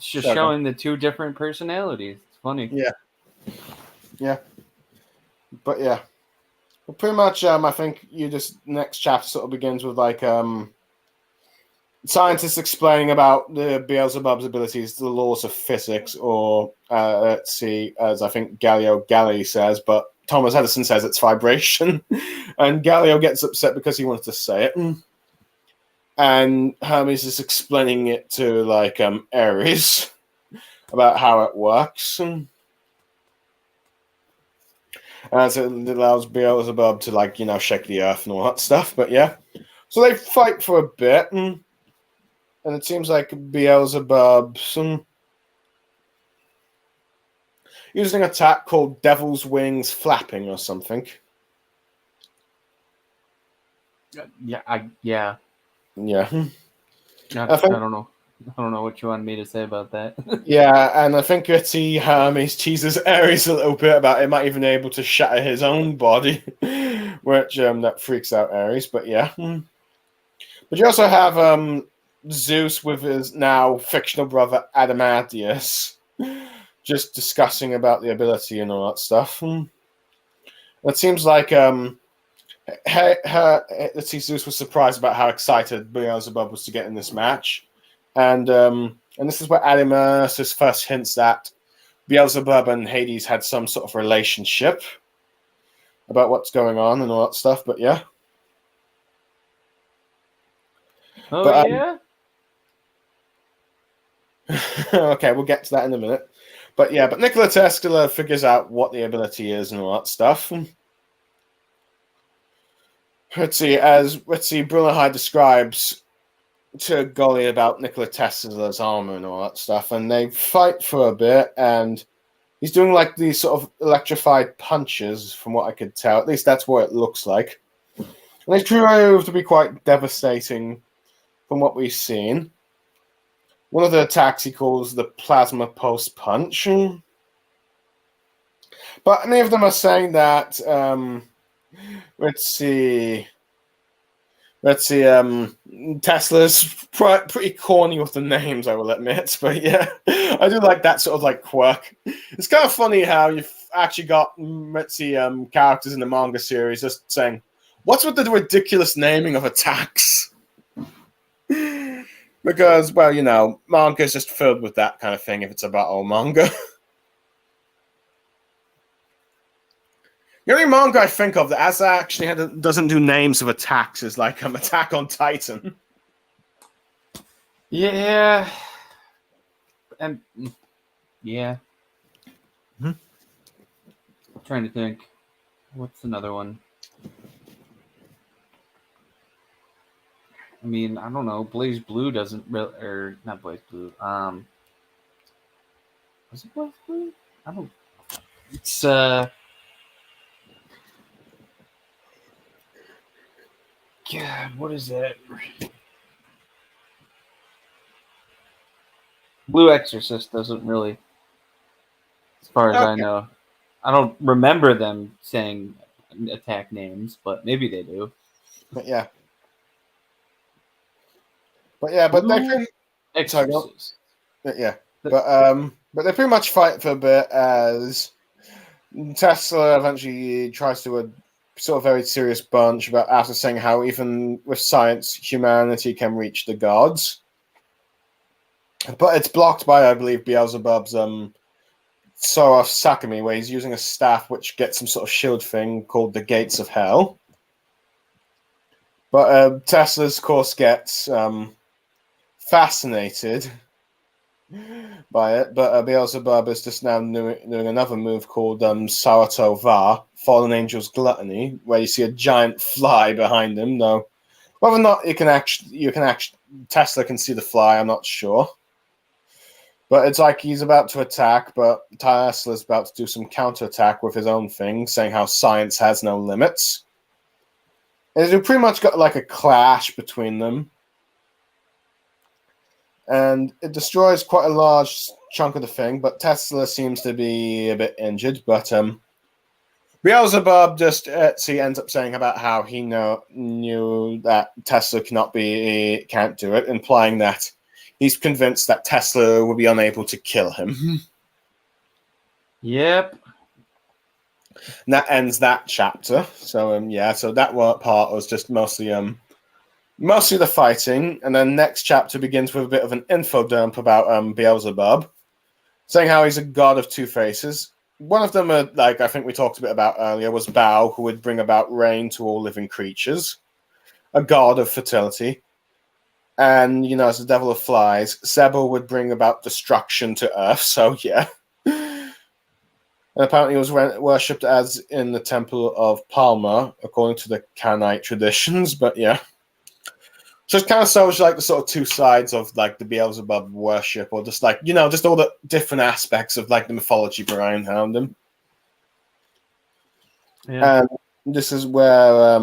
S2: just showing the two different personalities. It's funny.
S1: Yeah. But yeah. But pretty much I think next chapter sort of begins with like scientists explaining about the Beelzebub's abilities, the laws of physics, or let's see, as I think Galileo says, but Thomas Edison says it's vibration. And Galileo gets upset because he wants to say it. And Hermes is explaining it to like Ares about how it works. as it allows Beelzebub to, like, shake the earth and all that stuff. But yeah, so they fight for a bit, and it seems like Beelzebub using an attack called Devil's Wings Flapping or something.
S2: Yeah,
S1: Yeah.
S2: I don't know. I don't know what you wanted me to say about that.
S1: Yeah, and I think that he teases Ares a little bit about him not even able to shatter his own body, which that freaks out Ares. But yeah, but you also have Zeus with his now fictional brother Adamantius, just discussing about the ability and all that stuff. It seems like let's see, Zeus was surprised about how excited Beelzebub was to get in this match, and this is where Adamantius first hints that Beelzebub and Hades had some sort of relationship about what's going on and all that stuff. But yeah.
S2: Oh,
S1: But,
S2: yeah?
S1: okay, we'll get to that in a minute. But yeah, but Nikola Tesla figures out what the ability is and all that stuff. Let's see, Brunhilde describes to Golly about Nikola Tesla's armor and all that stuff, and they fight for a bit, and he's doing like these sort of electrified punches, from what I could tell. At least that's what it looks like. And they prove to be quite devastating from what we've seen. One of the attacks he calls the plasma pulse punch. But many of them are saying that, let's see, Tesla's pretty corny with the names, I will admit. But yeah, I do like that sort of like quirk. It's kind of funny how you've actually got, characters in the manga series just saying, what's with the ridiculous naming of attacks? Because, well, manga is just filled with that kind of thing if it's a battle manga. The only manga I think of that doesn't do names of attacks is like Attack on Titan.
S2: Yeah. And yeah. I'm trying to think. What's another one? I mean, I don't know. Blaze Blue doesn't really, or not Blaze Blue. Was it Blaze Blue? I don't. It's God, what is that? Blue Exorcist doesn't really, as far as I know. I don't remember them saying attack names, but maybe they do.
S1: But yeah. But they
S2: Exorcist.
S1: yeah. But they pretty much fight for a bit as Tesla eventually tries to a sort of very serious bunch about after saying how even with science, humanity can reach the gods. But it's blocked by, I believe, Beelzebub's Sora Sakami, where he's using a staff which gets some sort of shield thing called the Gates of Hell. But Tesla's course gets fascinated by it, but Beelzebub is just now doing another move called Sarato Va, Fallen Angel's Gluttony, where you see a giant fly behind him. Though whether or not Tesla can see the fly, I'm not sure. But it's like he's about to attack, but Tesla's about to do some counterattack with his own thing, saying how science has no limits. And they've pretty much got like a clash between them. And it destroys quite a large chunk of the thing, but Tesla seems to be a bit injured. But Beelzebub just ends up saying about how he knew that Tesla can't do it, implying that he's convinced that Tesla will be unable to kill him.
S2: Yep.
S1: And that ends that chapter. So so that part was just mostly the fighting, and then next chapter begins with a bit of an info dump about Beelzebub, saying how he's a god of two faces. One of them, like I think we talked a bit about earlier, was Bao, who would bring about rain to all living creatures, a god of fertility. And, as the devil of flies, Zebel would bring about destruction to Earth, so yeah. And apparently, it was worshipped as in the Temple of Palma, according to the Canaanite traditions. But yeah. So it kind of shows like the sort of two sides of like the Beelzebub worship, or just like, just all the different aspects of like the mythology behind him.
S2: Yeah.
S1: And this is where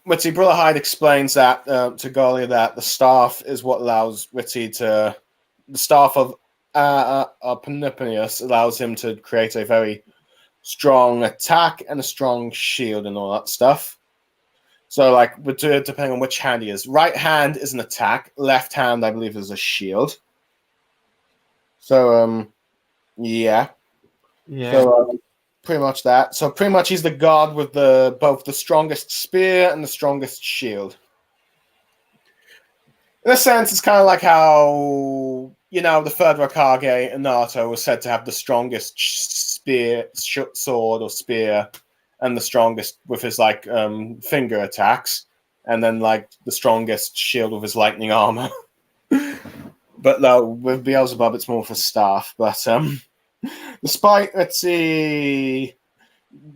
S1: Witty Brother Hyde explains that to Golia that the staff is what allows Witty to, the staff of Panipanius allows him to create a very strong attack and a strong shield and all that stuff. So, like, depending on which hand he is. Right hand is an attack. Left hand, I believe, is a shield. So, yeah.
S2: Yeah.
S1: So, pretty much that. So, pretty much he's the god with both the strongest spear and the strongest shield. In a sense, it's kind of like how, the third Raikage in Naruto was said to have the strongest sword or spear, and the strongest with his like finger attacks, and then like the strongest shield with his lightning armor. But no, with Beelzebub, it's more for staff. But despite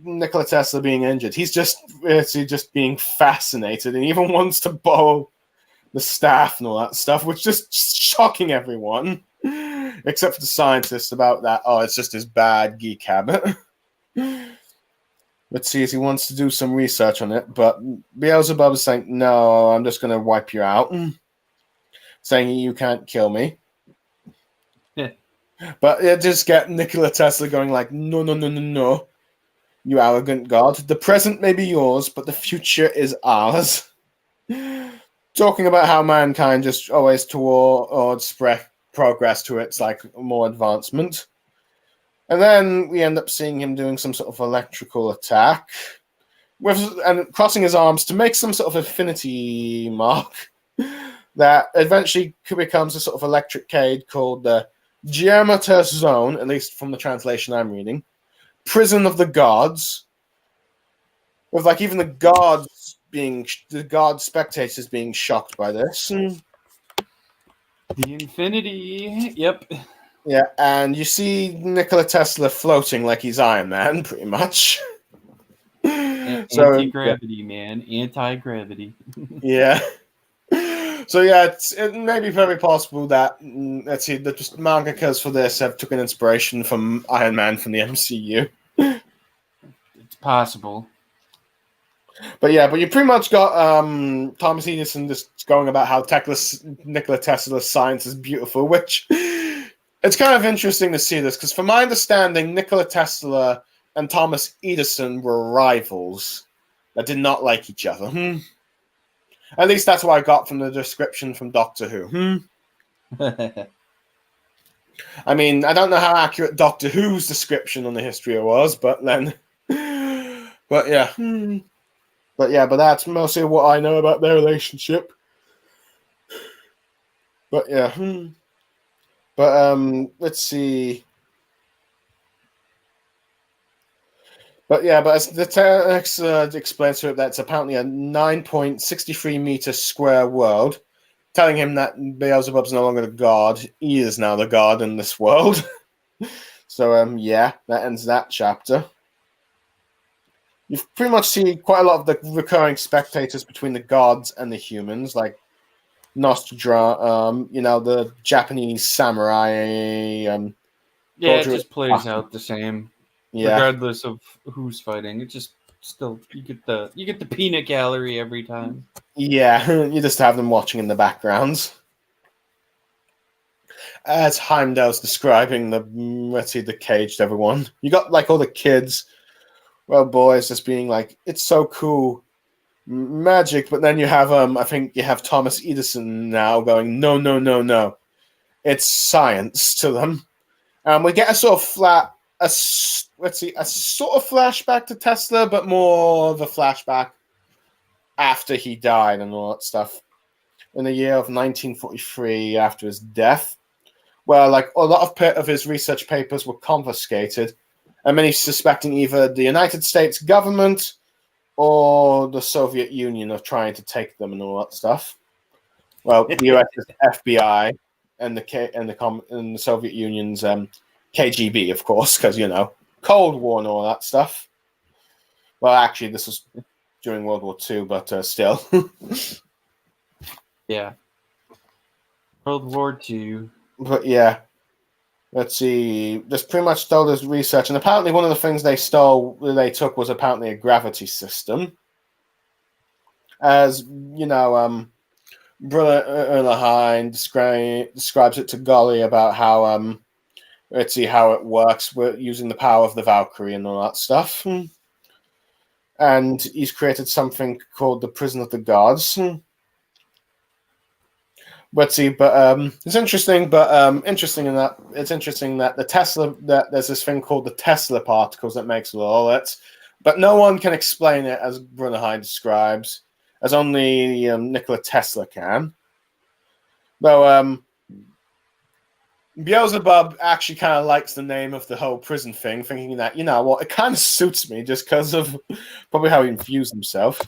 S1: Nikola Tesla being injured, he's just being fascinated, and he even wants to borrow the staff and all that stuff, which is just shocking everyone, except for the scientists about that. Oh, it's just his bad geek habit. Let's see if he wants to do some research on it. But Beelzebub is saying, no, I'm just going to wipe you out. Saying you can't kill me.
S2: Yeah.
S1: But it just get Nikola Tesla going like, no, no, no, no, no. You arrogant god. The present may be yours, but the future is ours. Talking about how mankind just always towards progress to its like more advancement. And then we end up seeing him doing some sort of electrical attack and crossing his arms to make some sort of affinity mark that eventually becomes a sort of electric cage called the Geometer Zone, at least from the translation I'm reading. Prison of the Gods. With like even the god spectators being shocked by this.
S2: The Infinity. Yep.
S1: Yeah, and you see Nikola Tesla floating like he's Iron Man, pretty much.
S2: Anti-gravity, man. Anti-gravity.
S1: Yeah. So yeah, it may be very possible that the just mangakas for this have took an inspiration from Iron Man from the MCU.
S2: It's possible.
S1: But yeah, but you pretty much got Thomas Edison just going about how Nikola Tesla's science is beautiful, which it's kind of interesting to see this, because from my understanding, Nikola Tesla and Thomas Edison were rivals that did not like each other. At least that's what I got from the description from Doctor Who. I mean, I don't know how accurate Doctor Who's description on the history was, but then... But yeah. But that's mostly what I know about their relationship. But yeah. But let's see. But yeah, but as the text explains to it, that's apparently a 9.63 meter square world, telling him that Beelzebub's no longer the god. He is now the god in this world. So yeah, that ends that chapter. You pretty much see quite a lot of the recurring spectators between the gods and the humans, like Nostra, the Japanese samurai.
S2: Yeah, it just plays out the same, regardless of who's fighting. It just still you get the peanut gallery every time.
S1: Yeah, you just have them watching in the backgrounds. As Heimdall's describing the cage to everyone, you got like all the kids. Well, boys, just being like, it's so cool, magic. But then you have, I think you have Thomas Edison now going, no, no, no, no, it's science to them. We get a sort of a sort of flashback to Tesla, but more of a flashback after he died and all that stuff. In the year of 1943, after his death, where like a lot of his research papers were confiscated. And many suspecting either the United States government or the Soviet Union of trying to take them and all that stuff. Well, the US FBI and the Soviet Union's KGB, of course, because, Cold War and all that stuff. Well, actually, this was during World War II, but still.
S2: Yeah. World War II.
S1: But yeah, let's see. This pretty much stole this research, and apparently one of the things they took was apparently a gravity system. As Brother Erleheim describes it to Golly about how let's see how it works with using the power of the Valkyrie and all that stuff. And he's created something called the Prison of the Gods. Let's see, but it's interesting. But interesting that there's this thing called the Tesla particles that makes all it, but no one can explain it as Brunnerheim describes, as only Nikola Tesla can. Though Beelzebub actually kind of likes the name of the whole prison thing, thinking that it kind of suits me just because of probably how he infused himself.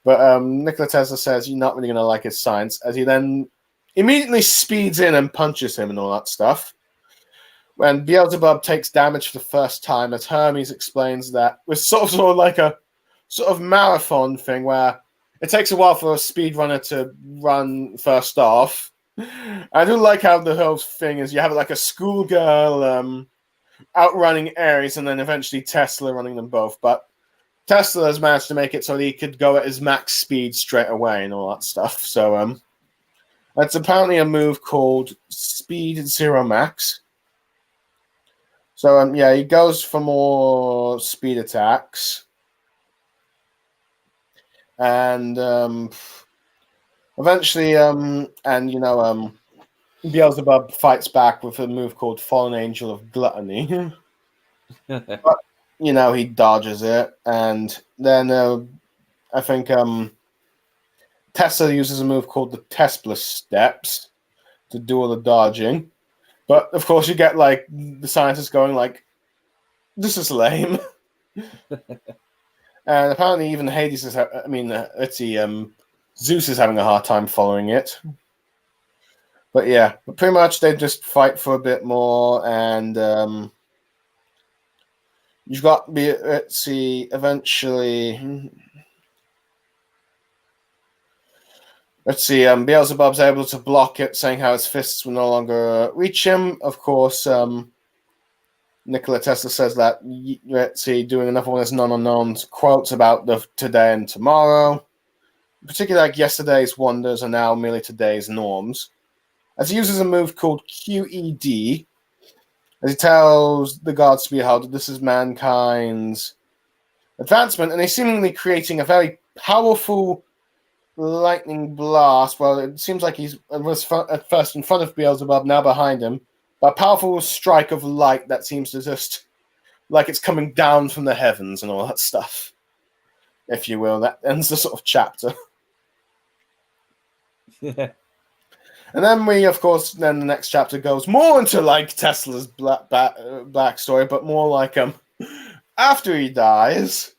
S1: But Nikola Tesla says you're not really going to like his science, as he then immediately speeds in and punches him and all that stuff. When Beelzebub takes damage for the first time, as Hermes explains that it was sort of like a sort of marathon thing where it takes a while for a speedrunner to run first off. I do like how the whole thing is you have like a schoolgirl outrunning Ares and then eventually Tesla running them both. But Tesla has managed to make it so that he could go at his max speed straight away and all that stuff. So that's apparently a move called Speed Zero Max. So he goes for more speed attacks. And eventually Beelzebub fights back with a move called Fallen Angel of Gluttony. But he dodges it, and then I think Tesla uses a move called the Tesla Steps to do all the dodging. But of course, you get like the scientists going like, "This is lame," and apparently even Hades is. Zeus is having a hard time following it. But yeah, pretty much they just fight for a bit more, and you've got eventually. Beelzebub's able to block it, saying how his fists will no longer reach him. Of course, Nikola Tesla says that, doing another one of his non-unknown quotes about the today and tomorrow. Particularly like yesterday's wonders are now merely today's norms. As he uses a move called QED, as he tells the gods to be held, this is mankind's advancement, and he's seemingly creating a very powerful lightning blast. Well, it seems like he was at first in front of Beelzebub, now behind him. A powerful strike of light that seems to just like it's coming down from the heavens and all that stuff, if you will. That ends the sort of chapter.
S2: Yeah.
S1: And then the next chapter goes more into like Tesla's backstory, but more like after he dies,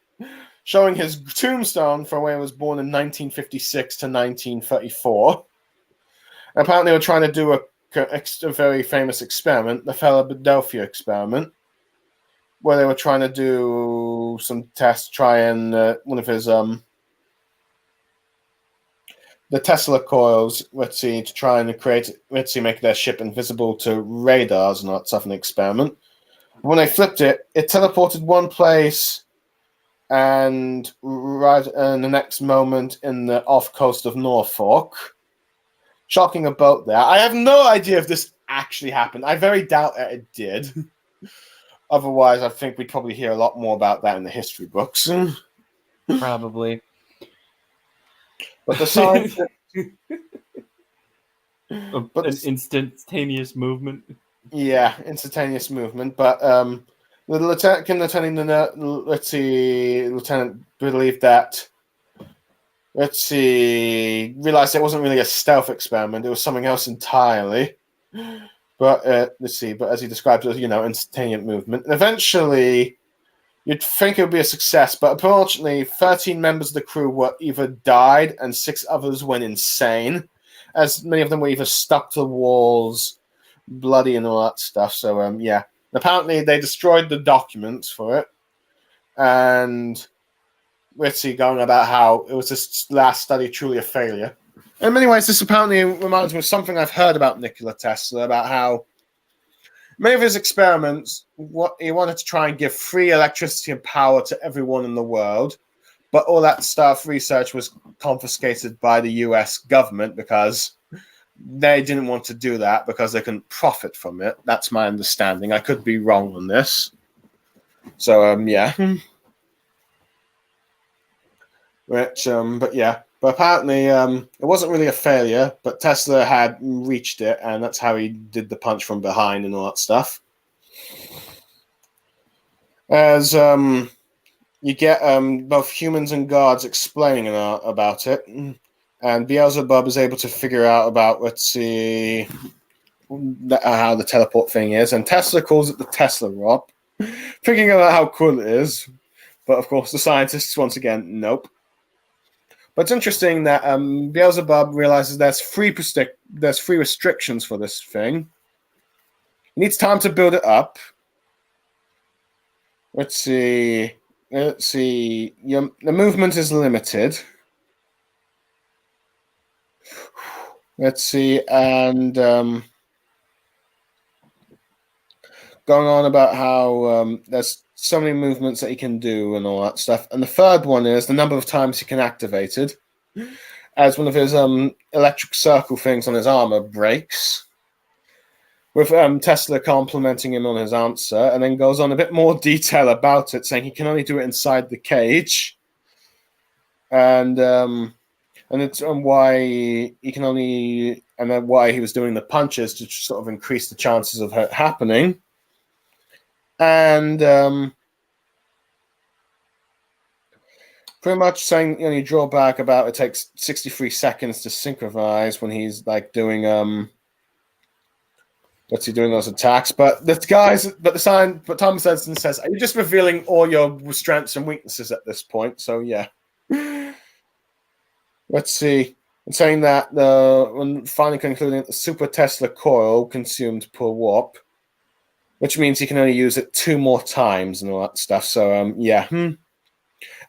S1: showing his tombstone from where he was born in 1956 to 1934. And apparently, they were trying to do a very famous experiment, the Philadelphia experiment, where they were trying to do some tests, try and one of his the Tesla coils, to try and make their ship invisible to radars and that stuff in the experiment. When they flipped it, it teleported one place, and right in the next moment in the off coast of Norfolk, shocking a boat there. I have no idea if this actually happened. I very doubt that it did. Otherwise, I think we'd probably hear a lot more about that in the history books.
S2: Probably.
S1: But the science...
S2: An instantaneous movement.
S1: Yeah, instantaneous movement. But the lieutenant believed that... realized it wasn't really a stealth experiment. It was something else entirely. But but as he described it, instantaneous movement. And eventually, you'd think it would be a success, but unfortunately, 13 members of the crew were either died and 6 others went insane, as many of them were either stuck to the walls bloody and all that stuff. So yeah, apparently they destroyed the documents for it, and Ritzy going about how it was this last study truly a failure. In many ways, this apparently reminds me of something I've heard about Nikola Tesla, about how many of his experiments, what he wanted to try and give free electricity and power to everyone in the world, but all that stuff, research was confiscated by the US government because they didn't want to do that because they couldn't profit from it. That's my understanding. I could be wrong on this. So, yeah. But yeah. But apparently, it wasn't really a failure, but Tesla had reached it, and that's how he did the punch from behind and all that stuff. As you get both humans and gods explaining about it, and Beelzebub is able to figure out about, let's see, how the teleport thing is, and Tesla calls it the Tesla Rob, figuring out how cool it is. But of course, the scientists, once again, nope. But it's interesting that Beelzebub realizes there's free restrictions for this thing. He needs time to build it up. Let's see. The movement is limited. Let's see, and going on about how there's so many movements that he can do and all that stuff. And the third one is the number of times he can activate it, as one of his electric circle things on his armor breaks, with Tesla complimenting him on his answer, and then goes on a bit more detail about it, saying he can only do it inside the cage, and it's why he can only, and then why he was doing the punches to sort of increase the chances of it happening. And pretty much saying the only drawback about it takes 63 seconds to synchronize when he's like doing doing those attacks. But Thomas Edison says, "Are you just revealing all your strengths and weaknesses at this point?" So yeah. Let's see. And saying that when finally concluding that the Super Tesla coil consumed per warp, which means he can only use it 2 more times and all that stuff. So yeah.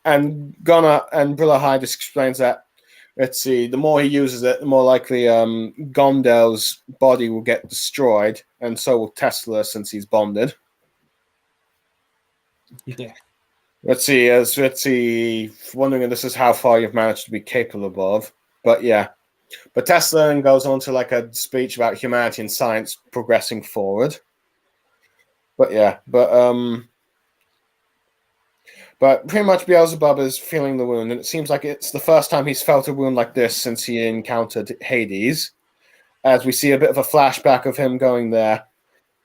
S1: And Gunnar and Brillahide explains that, let's see, the more he uses it, the more likely Gondel's body will get destroyed, and so will Tesla since he's bonded.
S2: Yeah.
S1: Let's see, wondering if this is how far you've managed to be capable of. But yeah. But Tesla then goes on to like a speech about humanity and science progressing forward. But yeah, but pretty much Beelzebub is feeling the wound, and it seems like it's the first time he's felt a wound like this since he encountered Hades, as we see a bit of a flashback of him going there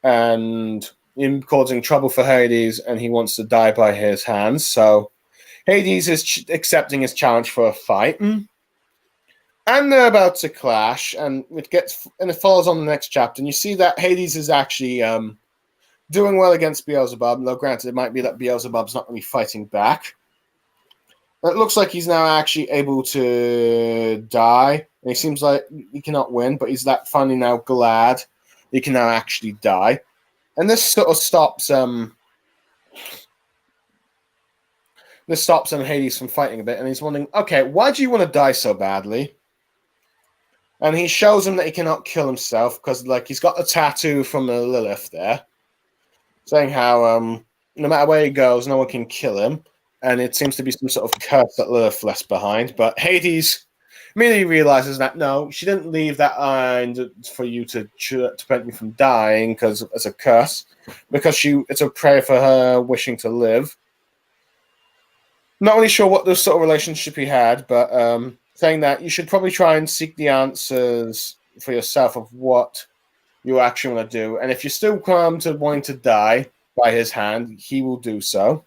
S1: and him causing trouble for Hades, and he wants to die by his hands. So Hades is accepting his challenge for a fight, and they're about to clash, and it follows on the next chapter, and you see that Hades is actually doing well against Beelzebub, though granted it might be that Beelzebub's not really fighting back. It looks like he's now actually able to die, and he seems like he cannot win, but he's that finally now glad he can now actually die. And this sort of stops Hades from fighting a bit, and he's wondering, okay, why do you want to die so badly? And he shows him that he cannot kill himself because, like, he's got a tattoo from the Lilith there, saying how no matter where he goes, no one can kill him, and it seems to be some sort of curse that Lilith left behind. But Hades immediately realizes that no, she didn't leave that behind for you to prevent you from dying because as a curse, because it's a prayer for her wishing to live. Not really sure what this sort of relationship he had, but saying that you should probably try and seek the answers for yourself of what you actually want to do, and if you still come to wanting to die by his hand, he will do so.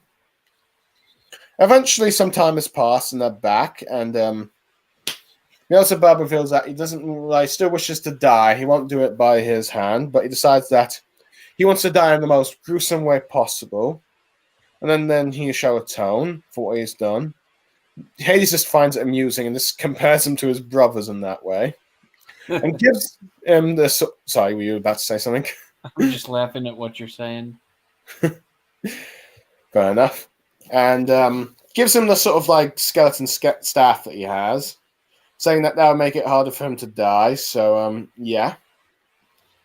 S1: Eventually, some time has passed, and they're back, and Beelzebub reveals that he still wishes to die. He won't do it by his hand, but he decides that he wants to die in the most gruesome way possible, and then he shall atone for what he's done. Hades just finds it amusing, and this compares him to his brothers in that way. and gives him the. Sorry, were you about to say something?
S2: I'm just laughing at what you're saying.
S1: Fair enough. And gives him the sort of like skeleton staff that he has, saying that would make it harder for him to die. So yeah.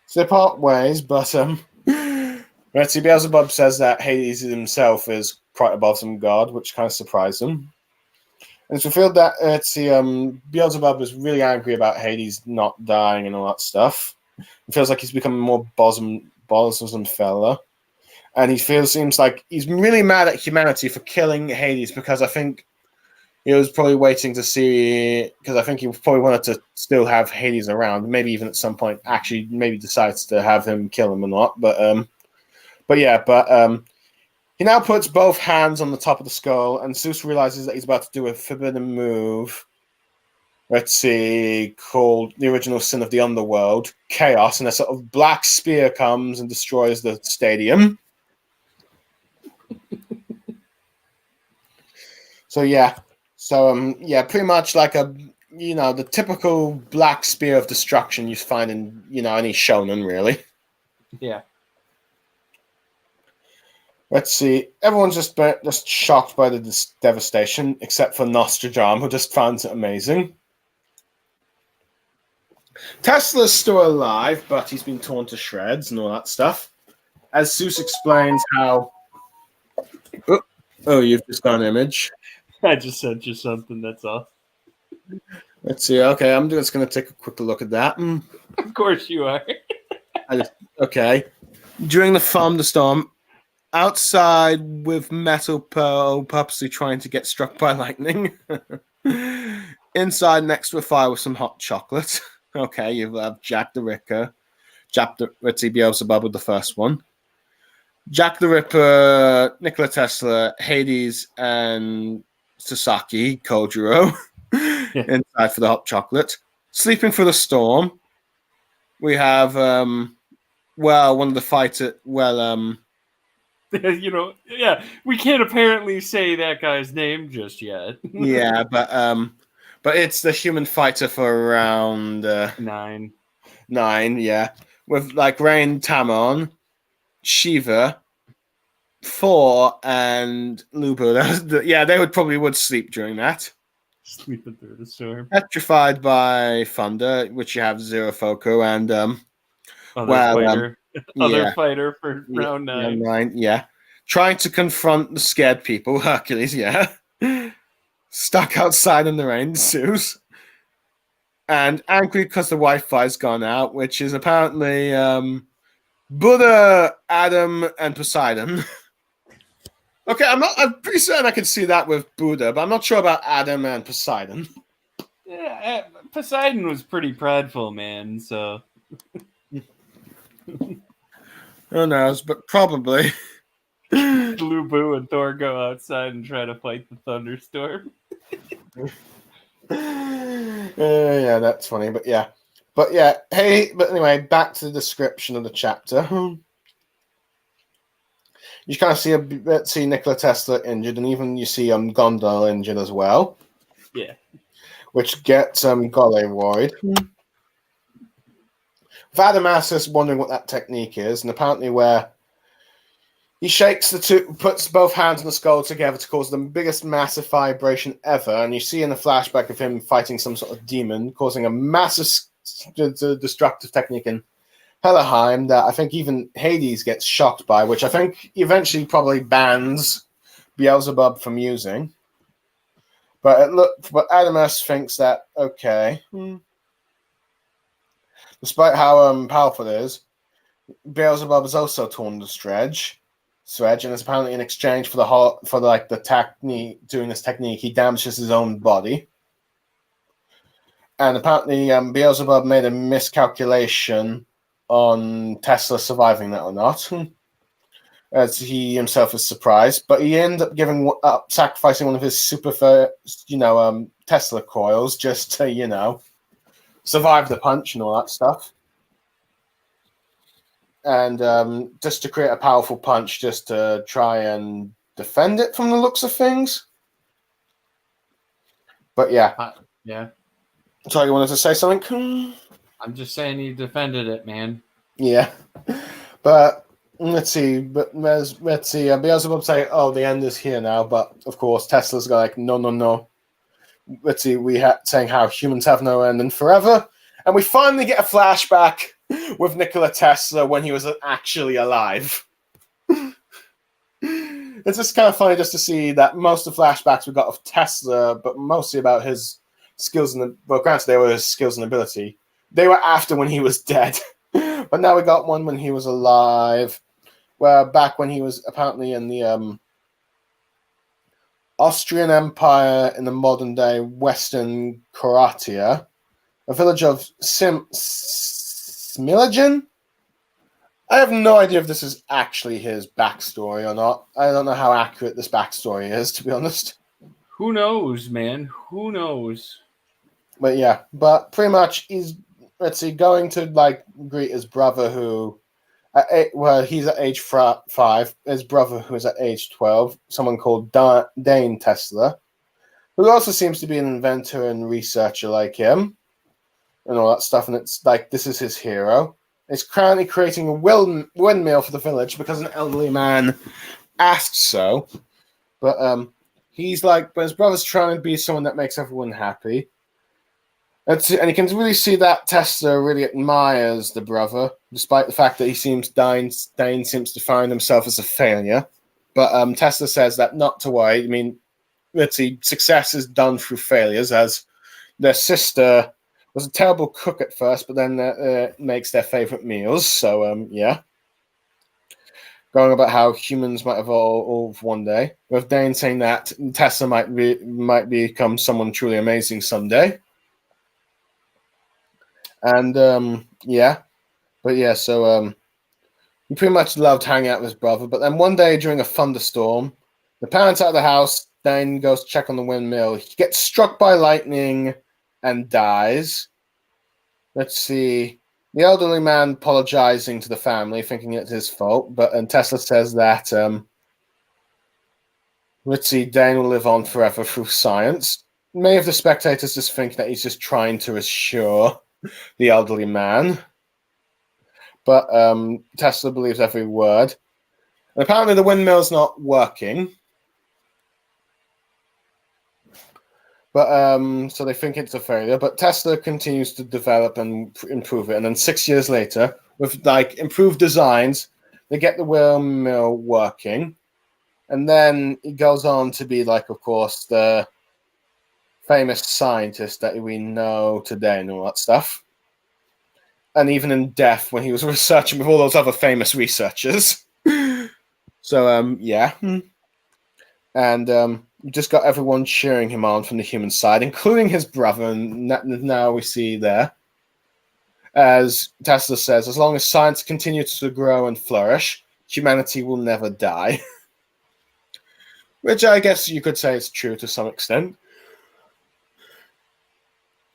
S1: So they part ways, but let's see, Beelzebub says that Hades himself is quite a bothersome god, which kind of surprised him. And it's revealed that Beelzebub is really angry about Hades not dying and all that stuff. It feels like he's become a more bothersome fella. And seems like he's really mad at humanity for killing Hades, because I think he was probably waiting to see, because I think he probably wanted to still have Hades around, maybe even at some point actually maybe decides to have him kill him or not. But he now puts both hands on the top of the skull, and Zeus realizes that he's about to do a forbidden move. Let's see, called the original sin of the underworld, Chaos, and a sort of black spear comes and destroys the stadium. Pretty much like the typical black spear of destruction you find in any shonen, really.
S2: Yeah.
S1: Let's see. Everyone's just shocked by the devastation, except for Nostradam, who just finds it amazing. Tesla's still alive, but he's been torn to shreds and all that stuff. As Zeus explains how... Oh, you've just got an image.
S2: I just sent you something, that's all.
S1: Let's see. Okay, I'm just going to take a quick look at that.
S2: Of course you are.
S1: Okay. During the thunderstorm, outside with metal pearl purposely trying to get struck by lightning. Inside next to a fire with some hot chocolate. Okay, you have Jack the Ripper. Let's see, Beelzebub with the first one. Jack the Ripper, Nikola Tesla, Hades, and Sasaki Kojiro inside for the hot chocolate. Sleeping for the storm. We have one of the fighters.
S2: We can't apparently say that guy's name just yet.
S1: Yeah, but it's the human fighter for round
S2: 9.
S1: Yeah, with like Rain Tamon, Shiva, Thor, and Lubu. Yeah, they would sleep during that.
S2: Sleeping through the storm.
S1: Petrified by thunder, which you have Zero Foco and
S2: other fighter for round 9.
S1: Yeah. Trying to confront the scared people, Hercules, yeah. Stuck outside in the rain, Zeus. And angry because the Wi-Fi's gone out, which is apparently Buddha, Adam, and Poseidon. Okay, I'm pretty certain I can see that with Buddha, but I'm not sure about Adam and Poseidon.
S2: Yeah, Poseidon was pretty prideful, man, so...
S1: Who knows, but probably.
S2: Lubu and Thor go outside and try to fight the thunderstorm.
S1: Yeah, that's funny, but yeah. But anyway, back to the description of the chapter. You kind of see Nikola Tesla injured, and even you see Gondor injured as well.
S2: Yeah.
S1: Which gets Gole worried. Vadamas is wondering what that technique is, and apparently where he shakes puts both hands on the skull together to cause the biggest massive vibration ever, and you see in a flashback of him fighting some sort of demon, causing a massive destructive technique in Helheim that I think even Hades gets shocked by, which I think eventually probably bans Beelzebub from using. But Adamas thinks that, okay, despite how powerful it is, Beelzebub is also torn the sledge, and it's apparently in exchange for the technique, doing this technique, he damages his own body. And apparently, Beelzebub made a miscalculation on Tesla surviving that or not, as he himself is surprised. But he ended up sacrificing one of his Tesla coils just to, survive the punch and all that stuff. And just to create a powerful punch, just to try and defend it from the looks of things. But yeah.
S2: Yeah.
S1: Sorry, you wanted to say something?
S2: I'm just saying he defended it, man.
S1: Yeah, but let's see. Let's see. Beelzebub say, "Oh, the end is here now." But of course, Tesla's like, "No, no, no." Let's see. Saying how humans have no end and forever, and we finally get a flashback with Nikola Tesla when he was actually alive. It's just kind of funny just to see that most of the flashbacks we got of Tesla, but mostly about his skills and granted they were his skills and ability. They were after when he was dead, but now we got one when he was alive. Where back when he was apparently in the Austrian Empire in the modern day Western Croatia, a village of Smilagen. I have no idea if this is actually his backstory or not. I don't know how accurate this backstory is, to be honest.
S2: Who knows, man? Who knows?
S1: But yeah, but pretty much he's, let's see, going to like greet his brother who, he's at age 5, his brother who is at age 12, someone called Dane Tesla, who also seems to be an inventor and researcher like him, and all that stuff, and it's like, this is his hero. Is currently creating a windmill for the village because an elderly man asked so. But he's like, but his brother's trying to be someone that makes everyone happy. And you can really see that Tesla really admires the brother, despite the fact that Dane seems to find himself as a failure. But Tesla says that not to worry. I mean, let's see, success is done through failures, as their sister was a terrible cook at first, but then makes their favorite meals. So, yeah. Going about how humans might evolve one day, with Dane saying that Tesla might become someone truly amazing someday. And, yeah. But, yeah, so he pretty much loved hanging out with his brother. But then one day during a thunderstorm, the parents out of the house, Dane goes to check on the windmill. He gets struck by lightning and dies. Let's see. The elderly man apologizing to the family, thinking it's his fault, and Tesla says that, let's see, Dane will live on forever through science. Many of the spectators just think that he's just trying to assure the elderly man. But Tesla believes every word. And apparently the windmill's not working. But so they think it's a failure. But Tesla continues to develop and improve it. And then 6 years later, with like improved designs, they get the windmill working. And then he goes on to be like, of course, the famous scientist that we know today and all that stuff. And even in death, when he was researching with all those other famous researchers. So, yeah. And you just got everyone cheering him on from the human side, including his brother. And now we see there, as Tesla says, as long as science continues to grow and flourish, humanity will never die. Which I guess you could say is true to some extent.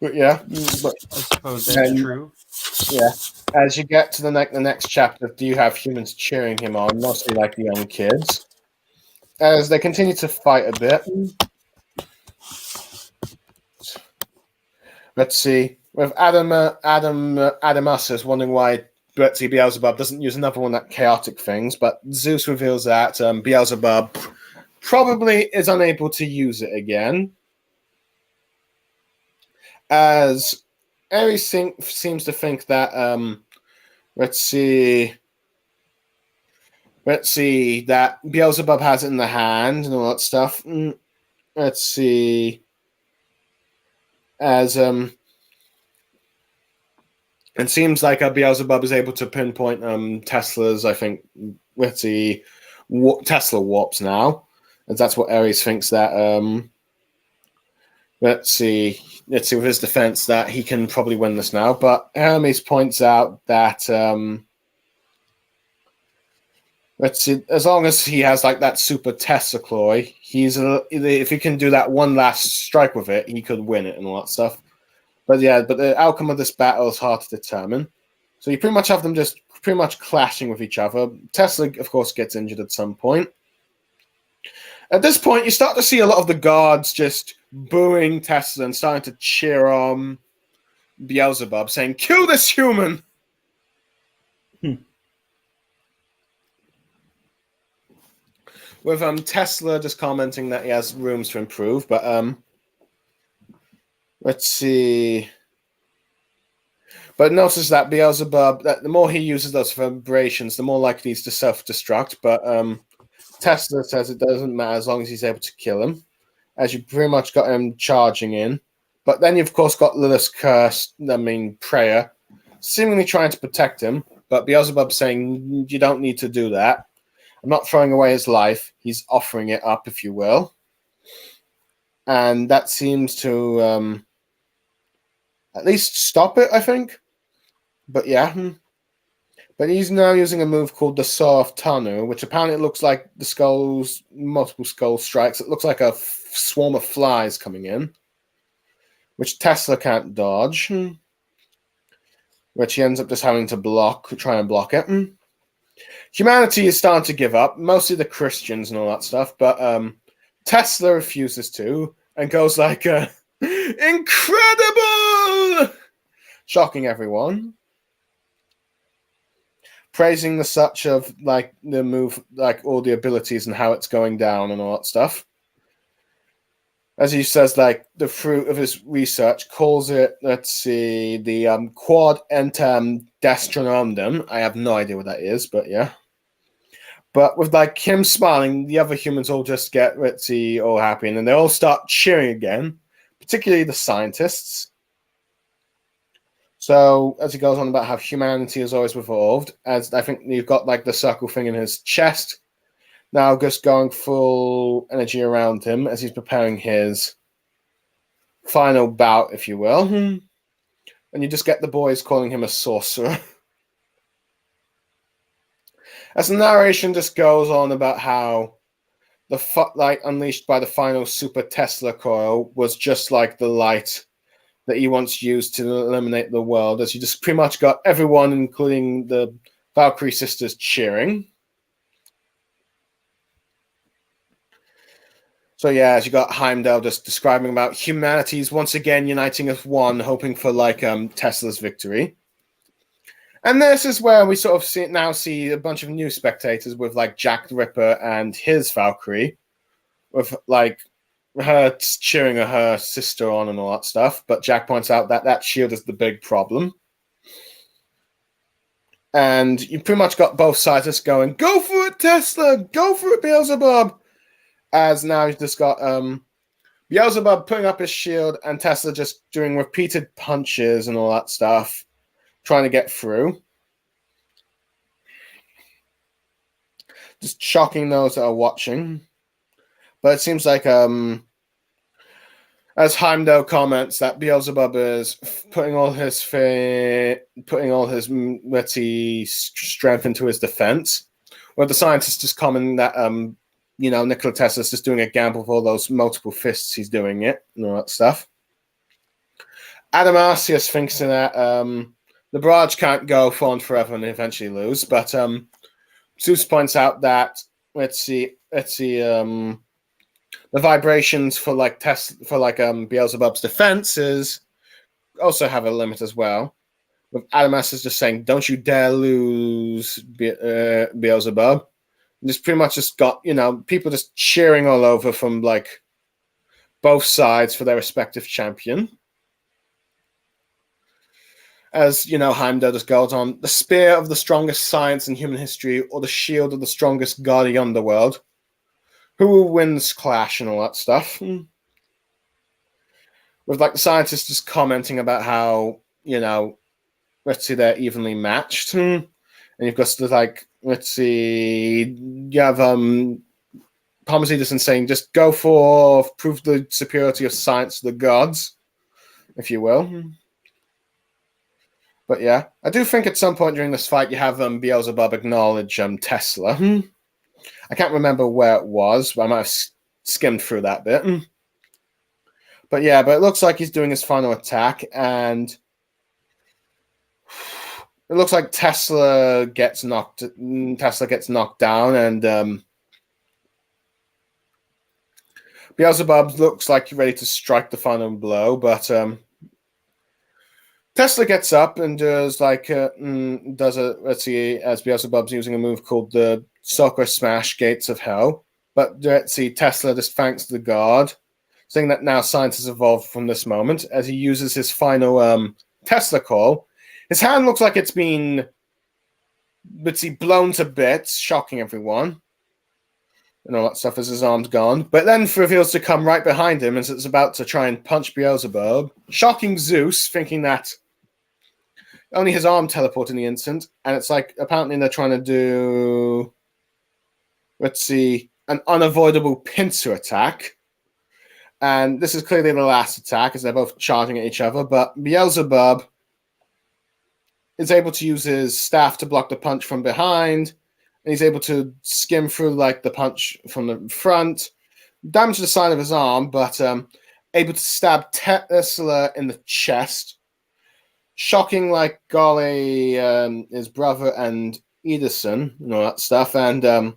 S1: But yeah.
S2: I suppose that's true.
S1: Yeah. As you get to the next chapter, do you have humans cheering him on, mostly like the young kids? As they continue to fight a bit. Let's see. With Adamus is wondering why Beelzebub doesn't use another one of that chaotic things, but Zeus reveals that Beelzebub probably is unable to use it again. As Ares seems to think that let's see, that Beelzebub has it in the hand and all that stuff. Let's see. As it seems like Beelzebub is able to pinpoint Tesla's, I think, let's see, Tesla warps now. As that's what Ares thinks that, let's see, with his defense that he can probably win this now. But Hermes points out that, let's see, as long as he has like that super Tesla claw, if he can do that one last strike with it, he could win it and all that stuff. But yeah, but the outcome of this battle is hard to determine. So you pretty much have them just pretty much clashing with each other. Tesla, of course, gets injured at some point. At this point, you start to see a lot of the guards just booing Tesla and starting to cheer on. Beelzebub, saying, "Kill this human!" With Tesla just commenting that he has rooms to improve, but let's see. But notice that Beelzebub, that the more he uses those vibrations, the more likely he's to self-destruct. But Tesla says it doesn't matter as long as he's able to kill him, as you pretty much got him charging in. But then you've of course got Lilith's curse, prayer, seemingly trying to protect him. But Beelzebub saying, "You don't need to do that. I'm not throwing away his life. He's offering it up, if you will." And that seems to at least stop it, I think. But yeah. But he's now using a move called the Saw of Tanu, which apparently looks like the multiple skull strikes. It looks like a swarm of flies coming in, which Tesla can't dodge, which he ends up just having to try and block it. Humanity is starting to give up, mostly the Christians and all that stuff, but Tesla refuses to and goes like, "Incredible!" Shocking everyone. Praising the such of like the move, like all the abilities and how it's going down and all that stuff. As he says, like the fruit of his research calls it, let's see, the quad entam destronondum. I have no idea what that is, but yeah. But with like him smiling, the other humans all just get, let's see, all happy, and then they all start cheering again, particularly the scientists. So as he goes on about how humanity has always evolved, as I think you've got like the circle thing in his chest, now just going full energy around him as he's preparing his final bout, if you will. And you just get the boys calling him a sorcerer. As the narration just goes on about how the light unleashed by the final super Tesla coil was just like the light that he once used to eliminate the world, as you just pretty much got everyone, including the Valkyrie sisters, cheering. So yeah, as you got Heimdall just describing about humanity's once again uniting as one, hoping for like Tesla's victory. And this is where we sort of see a bunch of new spectators with like Jack the Ripper and his Valkyrie, with like her cheering her sister on and all that stuff. But Jack points out that that shield is the big problem. And you pretty much got both sides just going, "Go for it, Tesla! Go for it, Beelzebub!" As now he's just got Beelzebub putting up his shield and Tesla just doing repeated punches and all that stuff, trying to get through. Just shocking those that are watching. But it seems like as Heimdall comments that Beelzebub is putting all his strength into his defense, where the scientist is commenting that Nikola Tesla is just doing a gamble with all those multiple fists he's doing it and all that stuff. Adamasius thinks that the barrage can't go on forever and eventually lose, but Zeus points out that the vibrations for Beelzebub's defenses also have a limit as well. With Adamas just saying, "Don't you dare lose, Beelzebub." And just pretty much just got people just cheering all over from like both sides for their respective champion. As Heimdall just goes on, "The spear of the strongest science in human history, or the shield of the strongest god of the underworld. Who will win this clash?" and all that stuff. With like the scientists just commenting about how they're evenly matched, and you've got you have Parmesidus saying, "Just go for prove the superiority of science to the gods," if you will. But yeah, I do think at some point during this fight you have Beelzebub acknowledge Tesla. I can't remember where it was, but I might have skimmed through that bit. But yeah, but it looks like he's doing his final attack, and it looks like Tesla gets knocked down, and Beelzebub looks like he's ready to strike the final blow, but Tesla gets up and does like let's see, as Beelzebub's using a move called the Soccer Smash Gates of Hell. But let's see, Tesla just thanks the god, saying that now science has evolved from this moment as he uses his final Tesla call. His hand looks like it's been, let's see, blown to bits, shocking everyone. And all that stuff as his arm's gone. But then reveals to come right behind him as it's about to try and punch Beelzebub, shocking Zeus, thinking that only his arm teleported in the instant. And it's like, apparently they're trying to do, let's see, an unavoidable pincer attack. And this is clearly the last attack as they're both charging at each other. But Beelzebub is able to use his staff to block the punch from behind. And he's able to skim through like the punch from the front, damage the side of his arm, but able to stab Tesla in the chest, shocking like golly his brother and Edison and all that stuff. And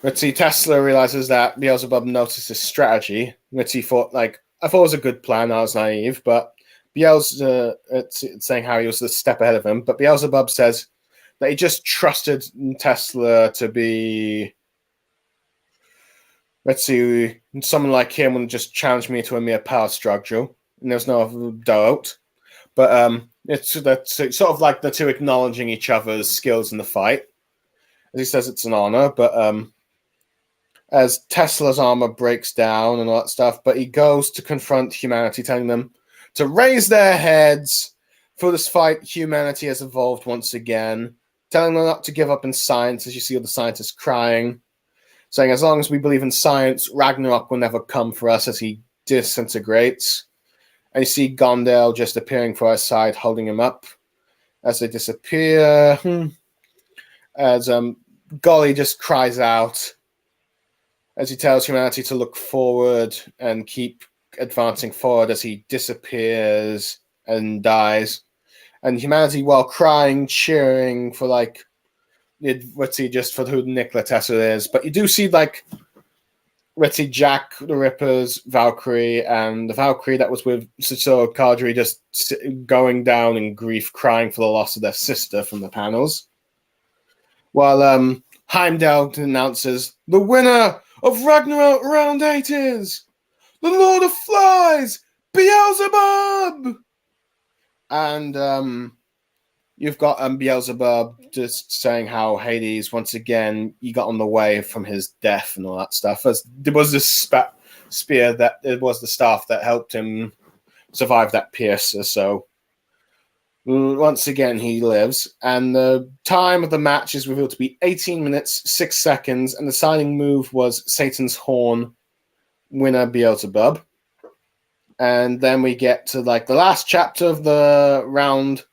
S1: let's see, Tesla realizes that Beelzebub noticed his strategy, which he thought like, I thought it was a good plan. I was naive, but Beelzebub it's saying how he was a step ahead of him. But Beelzebub says that he just trusted Tesla to be, let's see, someone like him would just challenge me to a mere power struggle, and there's no doubt. But it's sort of like the two acknowledging each other's skills in the fight. As he says, it's an honor, but as Tesla's armor breaks down and all that stuff, but he goes to confront humanity, telling them to raise their heads. For this fight, humanity has evolved once again, telling them not to give up in science, as you see all the scientists crying, saying, as long as we believe in science, Ragnarok will never come for us, as he disintegrates. And you see Gondel just appearing for our side, holding him up as they disappear. As Golly just cries out as he tells humanity to look forward and keep advancing forward as he disappears and dies. And humanity, while crying, cheering for like, let's see, just for who Nikola Tesla is. But you do see like, let's see, Jack the Ripper's Valkyrie and the Valkyrie that was with Sissoko Kadri just going down in grief, crying for the loss of their sister from the panels. While Heimdall announces the winner of Ragnarok Round 8 is the Lord of Flies, Beelzebub! And you've got Beelzebub just saying how Hades, once again, he got on the way from his death and all that stuff. As there was this spear that it was the staff that helped him survive that piercer. So once again, he lives. And the time of the match is revealed to be 18 minutes, 6 seconds. And the deciding move was Satan's Horn, winner Beelzebub. And then we get to like the last chapter of the round.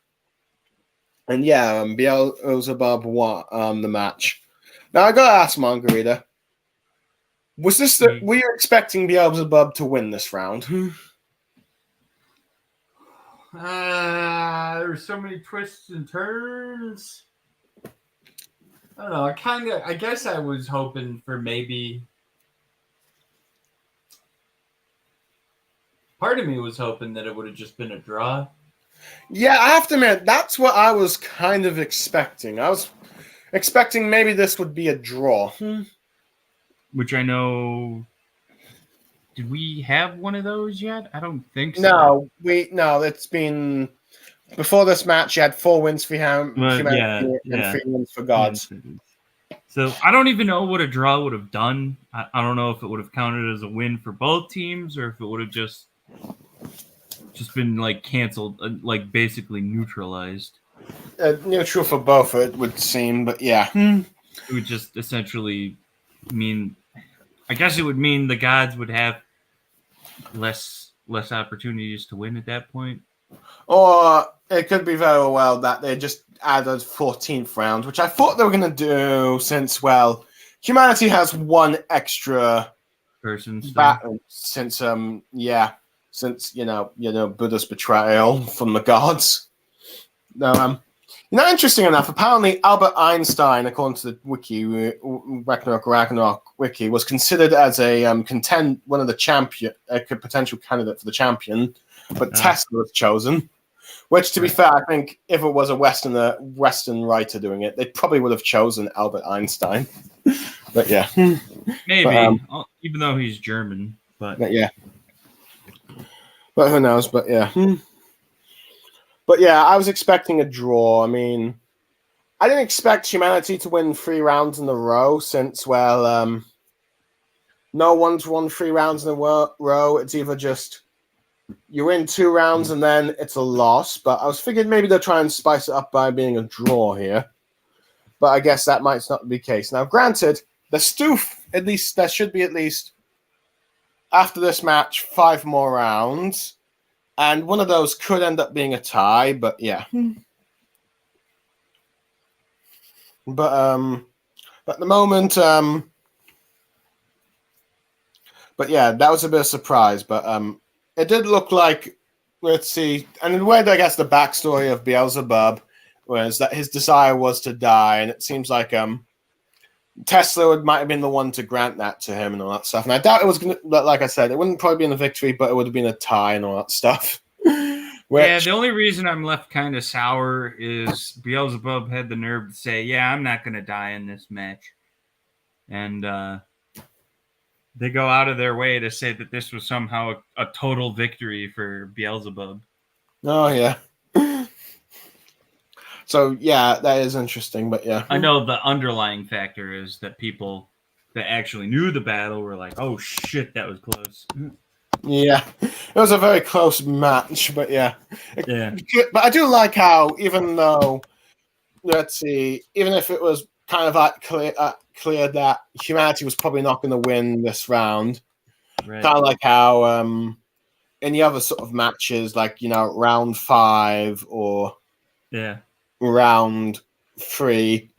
S1: And yeah, Beelzebub won the match. Now I gotta ask Mangareader, was this were you expecting Beelzebub to win this round?
S2: There were so many twists and turns. I don't know. I guess I was hoping for maybe. Part of me was hoping that it would have just been a draw.
S1: Yeah, I have to admit, that's what I was kind of expecting. I was expecting maybe this would be a draw.
S2: Which I know. Did we have one of those yet? I don't think so.
S1: No, it's been before this match. You had 4 wins for humanity and 3 wins for gods.
S2: So I don't even know what a draw would have done. I don't know if it would have counted as a win for both teams or if it would have just been like canceled, like basically neutralized.
S1: Neutral for both, it would seem, but yeah. It
S2: would just essentially mean, I guess it would mean the gods would have less opportunities to win at that point.
S1: Or it could be very well that they just added 14th round, which I thought they were going to do since, well, humanity has 1 extra
S2: person
S1: since since Buddha's betrayal from the gods. Now, interesting enough, apparently Albert Einstein, according to the wiki, Ragnarok wiki, was considered as a one of the potential candidate for the champion, but Tesla was chosen. Which, to be fair, I think if it was a Western writer doing it, they probably would have chosen Albert Einstein. But yeah,
S2: maybe even though he's German, but
S1: yeah, but who knows? But yeah, but yeah, I was expecting a draw. I mean, I didn't expect humanity to win 3 rounds in a row since, well, no one's won 3 rounds in a row. It's either just you win 2 rounds and then it's a loss. But I was figuring maybe they'll try and spice it up by being a draw here. But I guess that might not be the case. Now, granted, there should be at least after this match 5 more rounds, and one of those could end up being a tie. But yeah. But at the moment, but yeah, that was a bit of a surprise. But it did look like, let's see, and in a way, I guess the backstory of Beelzebub was that his desire was to die, and it seems like Tesla might have been the one to grant that to him and all that stuff. And I doubt it was going to, like I said, it wouldn't probably been a victory, but it would have been a tie and all that stuff.
S2: Yeah, the only reason I'm left kind of sour is Beelzebub had the nerve to say, yeah, I'm not going to die in this match. And they go out of their way to say that this was somehow a total victory for Beelzebub.
S1: Oh, yeah. So, yeah, that is interesting, but yeah.
S2: I know the underlying factor is that people that actually knew the battle were like, oh, shit, that was close.
S1: Yeah, it was a very close match, but yeah.
S2: Yeah.
S1: But I do like how, even though, let's see, even if it was kind of clear that humanity was probably not going to win this round,
S2: right.
S1: Kind of like how in the other sort of matches, like, round 5 or round 3,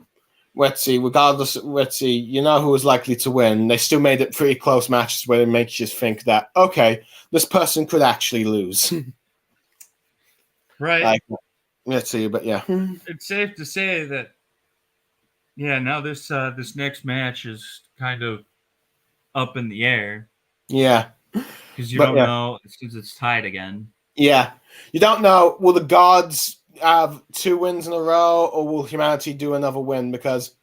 S1: let's see, regardless, who was likely to win, they still made it pretty close matches where it makes you think that, okay, this person could actually lose.
S2: Right.
S1: Let's see, but yeah.
S2: It's safe to say that, now this next match is kind of up in the air.
S1: Yeah.
S2: Because you don't know, since it's tied again.
S1: Yeah. You don't know, will the gods have 2 wins in a row, or will humanity do another win? Because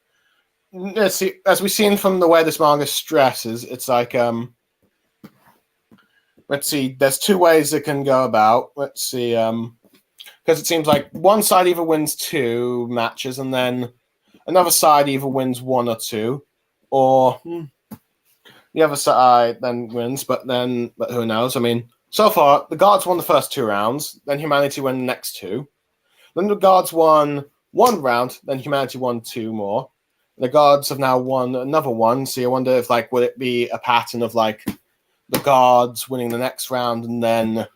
S1: let's see, as we've seen from the way this manga stresses, it's like let's see, there's 2 ways it can go about. Let's see, because it seems like one side either wins 2 matches and then another side either wins 1 or 2, or the other side then wins, but who knows? I mean, so far the gods won the first 2 rounds, then humanity won the next 2. Then the gods won 1 round, then humanity won 2 more. The gods have now won another 1, so you wonder if, would it be a pattern of, the gods winning the next round and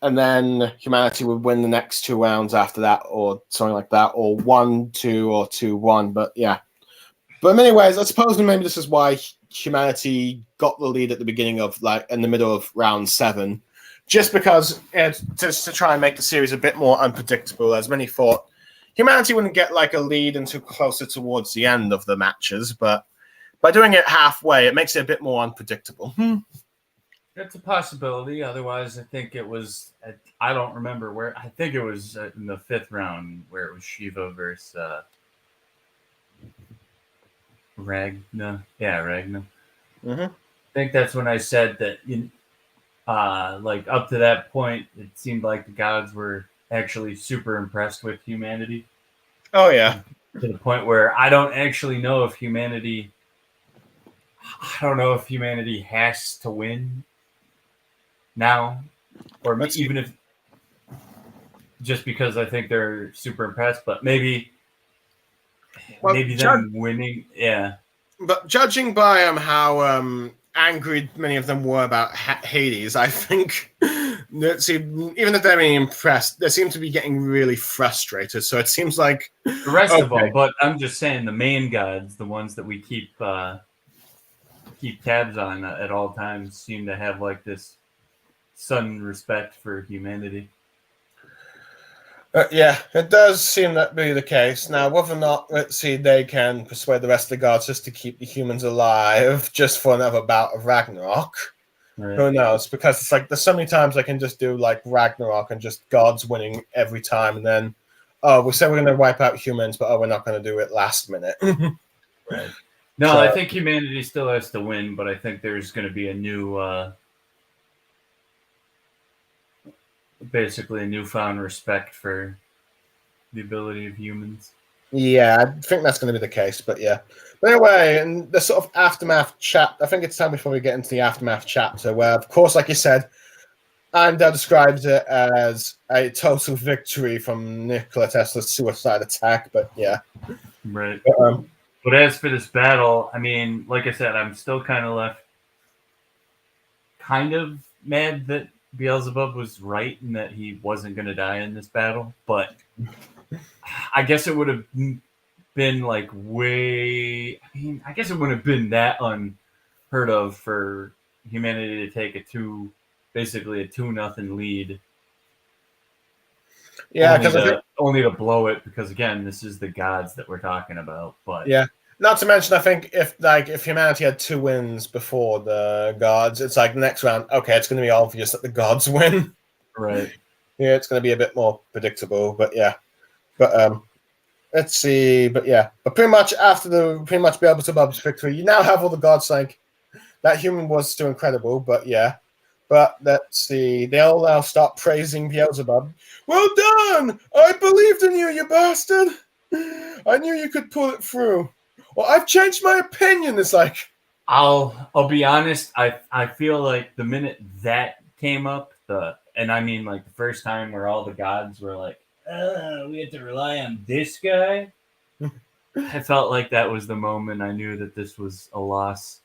S1: then humanity would win the next 2 rounds after that, or something like that, or 1-2 or 2-1, but yeah. But in many ways, I suppose maybe this is why humanity got the lead at the beginning of, in the middle of round 7. Just because just to try and make the series a bit more unpredictable, as many thought humanity wouldn't get a lead until closer towards the end of the matches, but by doing it halfway, it makes it a bit more unpredictable.
S2: That's a possibility. Otherwise, I think it was, I don't remember where, I think it was in the 5th round where it was Shiva versus Ragna. Yeah, Ragna.
S1: Mm-hmm.
S2: I think that's when I said that up to that point, it seemed like the gods were actually super impressed with humanity.
S1: Oh, yeah.
S2: To the point where I don't actually know if humanity has to win now. Or even if, just because I think they're super impressed, but maybe them winning, yeah.
S1: But judging by how angry many of them were about Hades, I think even if they're being impressed, they seem to be getting really frustrated. So it seems like
S2: the rest of them, but I'm just saying the main gods, the ones that we keep tabs on at all times, seem to have this sudden respect for humanity.
S1: Yeah, it does seem that be the case. Now, whether or not, let's see, they can persuade the rest of the gods just to keep the humans alive just for another bout of Ragnarok,
S2: Right.
S1: Who knows? Because it's like there's so many times I can just do like Ragnarok and just gods winning every time, and then we say we're going to wipe out humans, but we're not going to do it last minute.
S2: Right. No,
S1: So-
S2: I think humanity still has to win, but I think there's going to be a new, basically a newfound respect for the ability of humans.
S1: Yeah, I think that's going to be the case, but yeah. But anyway, in the sort of aftermath chat, I think it's time before we get into the aftermath chapter, where, of course, like you said, Andel describes it as a total victory from Nikola Tesla's suicide attack, but yeah.
S2: Right.
S1: But,
S2: But as for this battle, I mean, like I said, I'm still kind of left kind of mad that Beelzebub was right and that he wasn't going to die in this battle, but I guess it would have been like way. I mean, I guess it wouldn't have been that unheard of for humanity to take basically a 2-0 lead.
S1: yeah, because
S2: only to blow it, because again, this is the gods that we're talking about. But
S1: yeah, not to mention, I think if humanity had 2 wins before the gods, it's like the next round. Okay, it's going to be obvious that the gods win.
S2: Right.
S1: Yeah, it's going to be a bit more predictable, but yeah. But let's see. But yeah, but pretty much after Beelzebub's victory, you now have all the gods like that human was still incredible, but yeah. But let's see. They all now start praising Beelzebub. Well done! I believed in you, you bastard! I knew you could pull it through. Well, I've changed my opinion. It's like
S2: I'll be honest. I feel like the minute that came up, and I mean like the first time where all the gods were like, we have to rely on this guy. I felt like that was the moment I knew that this was a loss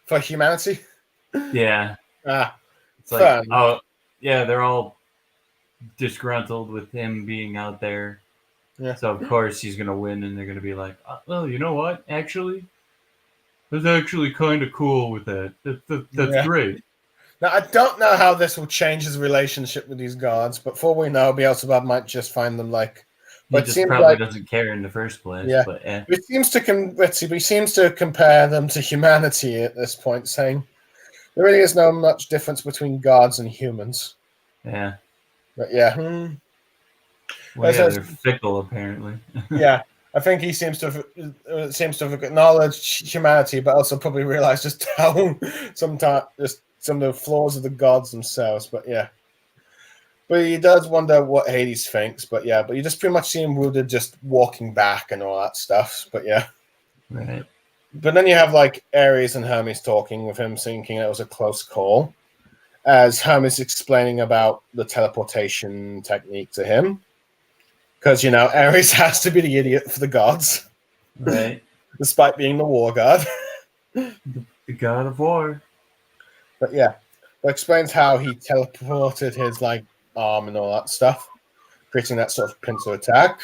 S1: for humanity.
S2: Yeah.
S1: It's
S2: like,
S1: fun.
S2: Oh, yeah, they're all disgruntled with him being out there.
S1: Yeah.
S2: So of course he's gonna win, and they're gonna be like, well, you know what? Actually, that's actually kind of cool with that. That's great.
S1: Now I don't know how this will change his relationship with these gods, but for all we know, Beelzebub might just find them like.
S2: He just probably doesn't care in the first place.
S1: Yeah.
S2: But yeah.
S1: He seems to compare them to humanity at this point, saying there really is no much difference between gods and humans.
S2: Yeah.
S1: But yeah.
S2: Well, yeah, they're fickle, apparently.
S1: Yeah. I think he seems to have acknowledged humanity, but also probably realized just how sometimes just some of the flaws of the gods themselves. But yeah. But he does wonder what Hades thinks. But yeah, but you just pretty much see him wounded just walking back and all that stuff. But yeah.
S2: Right.
S1: But then you have like Ares and Hermes talking with him, thinking it was a close call, as Hermes explaining about the teleportation technique to him. Because, Ares has to be the idiot for the gods.
S2: Right.
S1: Despite being the war god.
S2: The god of war.
S1: But yeah. It explains how he teleported his arm and all that stuff, creating that sort of pincer attack.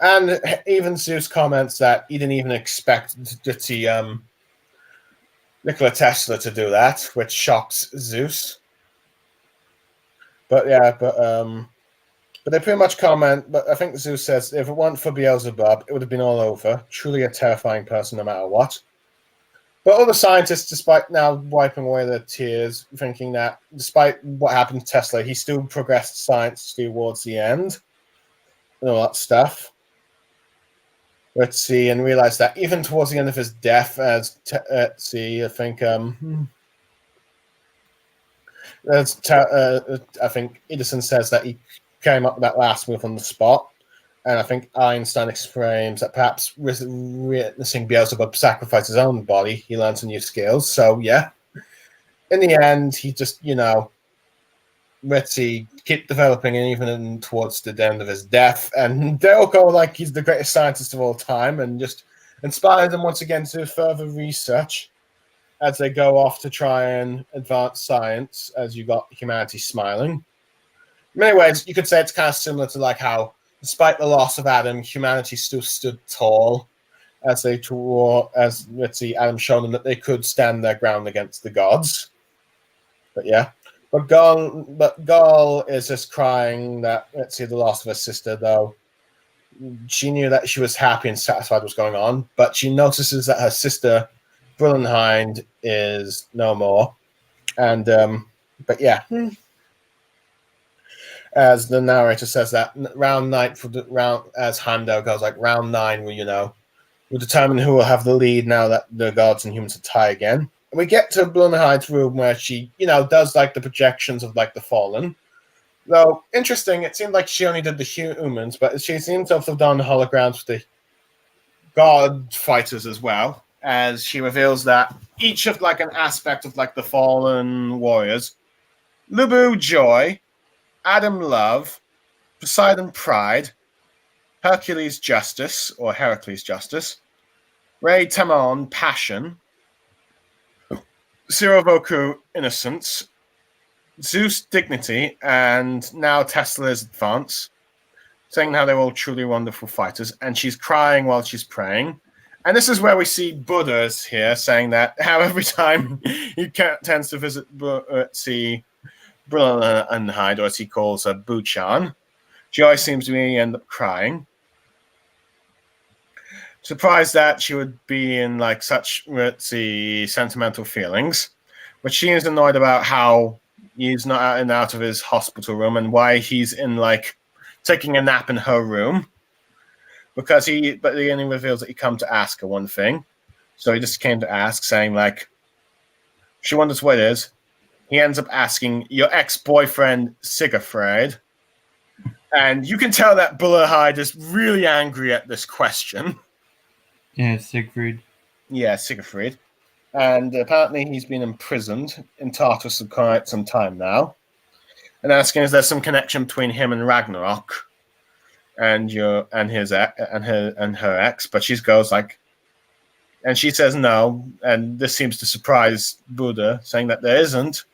S1: And even Zeus comments that he didn't even expect Nikola Tesla to do that, which shocks Zeus. But yeah, but they pretty much comment. But I think Zeus says if it weren't for Beelzebub, it would have been all over. Truly a terrifying person, no matter what. But other scientists, despite now wiping away their tears, thinking that despite what happened to Tesla, he still progressed science towards the end and all that stuff. Let's see, and realize that even towards the end of his death, I think I think Edison says that he came up with that last move on the spot, and I think Einstein explains that perhaps witnessing Beelzebub sacrifice his own body, he learned some new skills. So yeah, in the end, he just let's see, keep developing, and even towards the end of his death, and they'll go like he's the greatest scientist of all time, and just inspires them once again to further research as they go off to try and advance science. As you got humanity smiling. In many ways, you could say it's kind of similar to how, despite the loss of Adam, humanity still stood tall as Adam showed them that they could stand their ground against the gods. But yeah. But Gal is just crying that, the loss of her sister, though. She knew that she was happy and satisfied with what's going on, but she notices that her sister Brunhild is no more. And but yeah, as the narrator says that round 9 for the round, as Hando goes like round 9, will determine who will have the lead now that the gods and humans are tied again. And we get to Brunhild's room where she does like the projections of like the fallen. Though interesting, it seemed like she only did the humans, but she seems to have done holograms for the god fighters as well, as she reveals that each of like an aspect of like the fallen warriors: Lubu Joy, Adam Love, Poseidon Pride, Hercules Justice or Heracles Justice, Ray Tamon Passion, Sirovoku Innocence, Zeus Dignity, and now Tesla's Advance, saying how they're all truly wonderful fighters, and she's crying while she's praying. And this is where we see Buddha's here saying that how every time he tends to visit Brunhild, or as he calls her, Buchan, Joy seems to be end up crying. Surprised that she would be in like such sentimental feelings, but she is annoyed about how he's not out of his hospital room and why he's in like taking a nap in her room, but he only reveals that he come to ask her one thing. So he just came to ask, saying like, she wonders what it is. He ends up asking your ex-boyfriend Sigurfred, and you can tell that Brunhild is really angry at this question.
S2: Yeah, Siegfried.
S1: Yeah, Sigurfred. And apparently he's been imprisoned in Tartarus for quite some time now. And asking is there some connection between him and Ragnarok and her ex, but she goes like, and she says no, and this seems to surprise Buddha, saying that there isn't,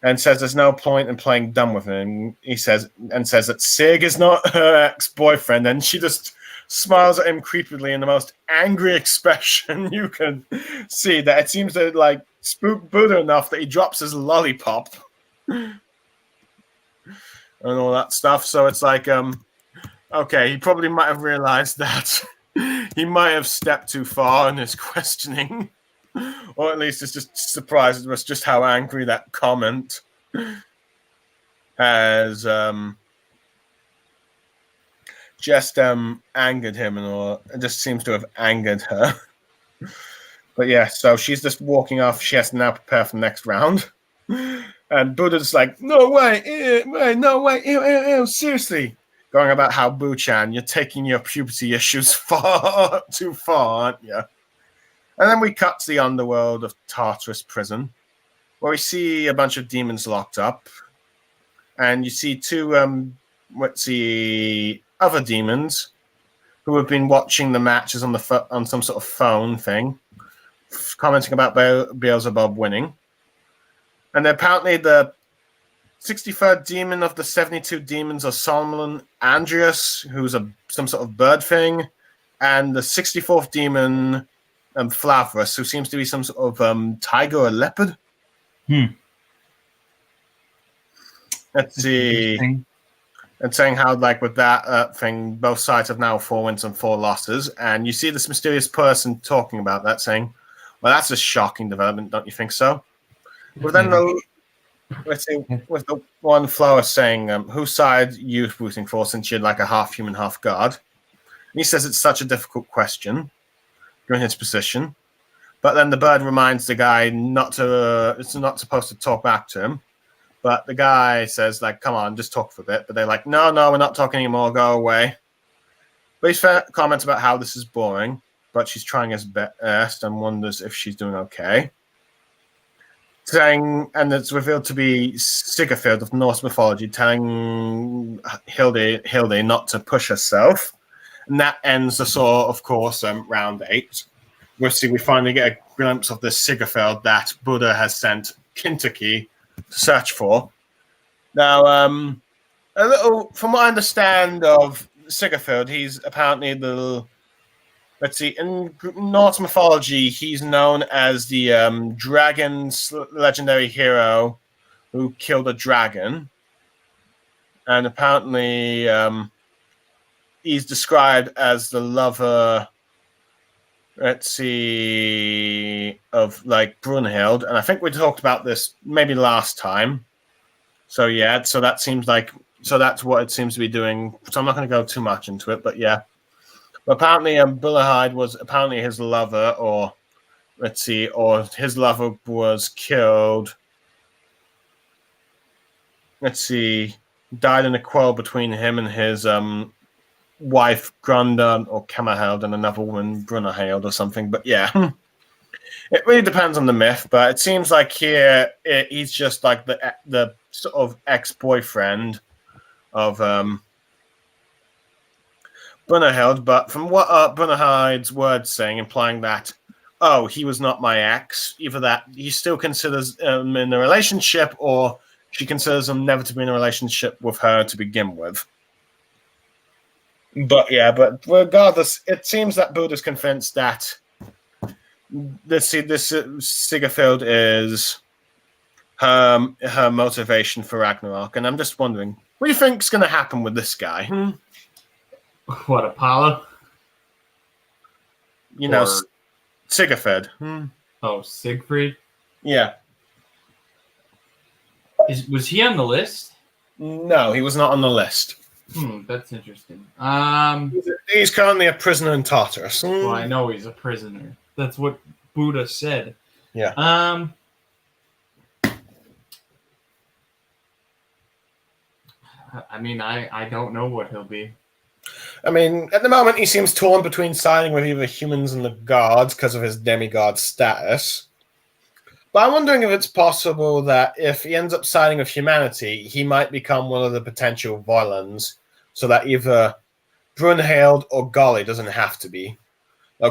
S1: and says there's no point in playing dumb with him. He says that Sig is not her ex-boyfriend, and she just smiles at him creepily in the most angry expression you can see. That it seems to like spook Buddha enough that he drops his lollipop and all that stuff. So it's like, okay, he probably might have realized that he might have stepped too far in his questioning, or at least it's just surprised us just how angry that comment has just angered him, and all. It just seems to have angered her. But yeah, so she's just walking off. She has to now prepare for the next round. And Buddha's like, no way, no way, ew, seriously. Going about how, Buchan, you're taking your puberty issues far too far, aren't you? And then we cut to the underworld of Tartarus prison, where we see a bunch of demons locked up. And you see two, other demons who have been watching the matches on some sort of phone thing, commenting about Beelzebub winning. And apparently the 63rd demon of the 72 demons are Solomon Andreas, who's some sort of bird thing, and the 64th demon, Flavorus, who seems to be some sort of tiger or leopard. Let's see. And saying how, like, with that thing, both sides have now 4 wins and 4 losses. And you see this mysterious person talking about that, saying, well, that's a shocking development, don't you think so? But then with the one flower saying, whose side you rooting for, since you're like a half human, half god? And he says it's such a difficult question, given his position. But then the bird reminds the guy it's not supposed to talk back to him. But the guy says, like, come on, just talk for a bit. But they're like, no, we're not talking anymore. Go away. But he comments about how this is boring, but she's trying his best and wonders if she's doing okay. Saying, and it's revealed to be Sigurfred of Norse mythology, telling Hilde not to push herself. And that ends the sort of course, round 8. We finally get a glimpse of the Sigurfred that Buddha has sent Kentucky to search for. Now, a little, from what I understand of Sigurfred, he's apparently in Norse mythology, he's known as the dragon's legendary hero who killed a dragon. And apparently he's described as the lover let's see, of like Brunhild, and I think we talked about this maybe last time. So yeah, so that seems like that's what it seems to be doing. So I'm not going to go too much into it, but yeah. But apparently, Bulahide was apparently his lover, or let's see, or his lover was killed. Let's see, died in a quarrel between him and his wife Granda or Kamaheld and another woman Brunaheld or something. But yeah, it really depends on the myth. But it seems like here he's just like the sort of ex-boyfriend of Brunaheld. But from what Brunahide's words saying, implying that he was not my ex, either that he still considers him in a relationship, or she considers him never to be in a relationship with her to begin with. But yeah, but regardless, it seems that Buddha's convinced that this Sigurfield is her motivation for Ragnarok, and I'm just wondering, what do you think's going to happen with this guy?
S2: What, Apollo?
S1: You know, Sigurfed.
S2: Oh, Siegfried?
S1: Yeah.
S2: Was he on the list?
S1: No, he was not on the list.
S2: That's interesting.
S1: He's currently a prisoner in Tartarus.
S2: Well, I know he's a prisoner. That's what Buddha said.
S1: Yeah.
S2: I mean, I don't know what he'll be.
S1: I mean, at the moment, he seems torn between siding with either humans and the gods because of his demigod status. But I'm wondering if it's possible that if he ends up siding with humanity, he might become one of the potential villains, so that either Brunhild or Golly doesn't have to be.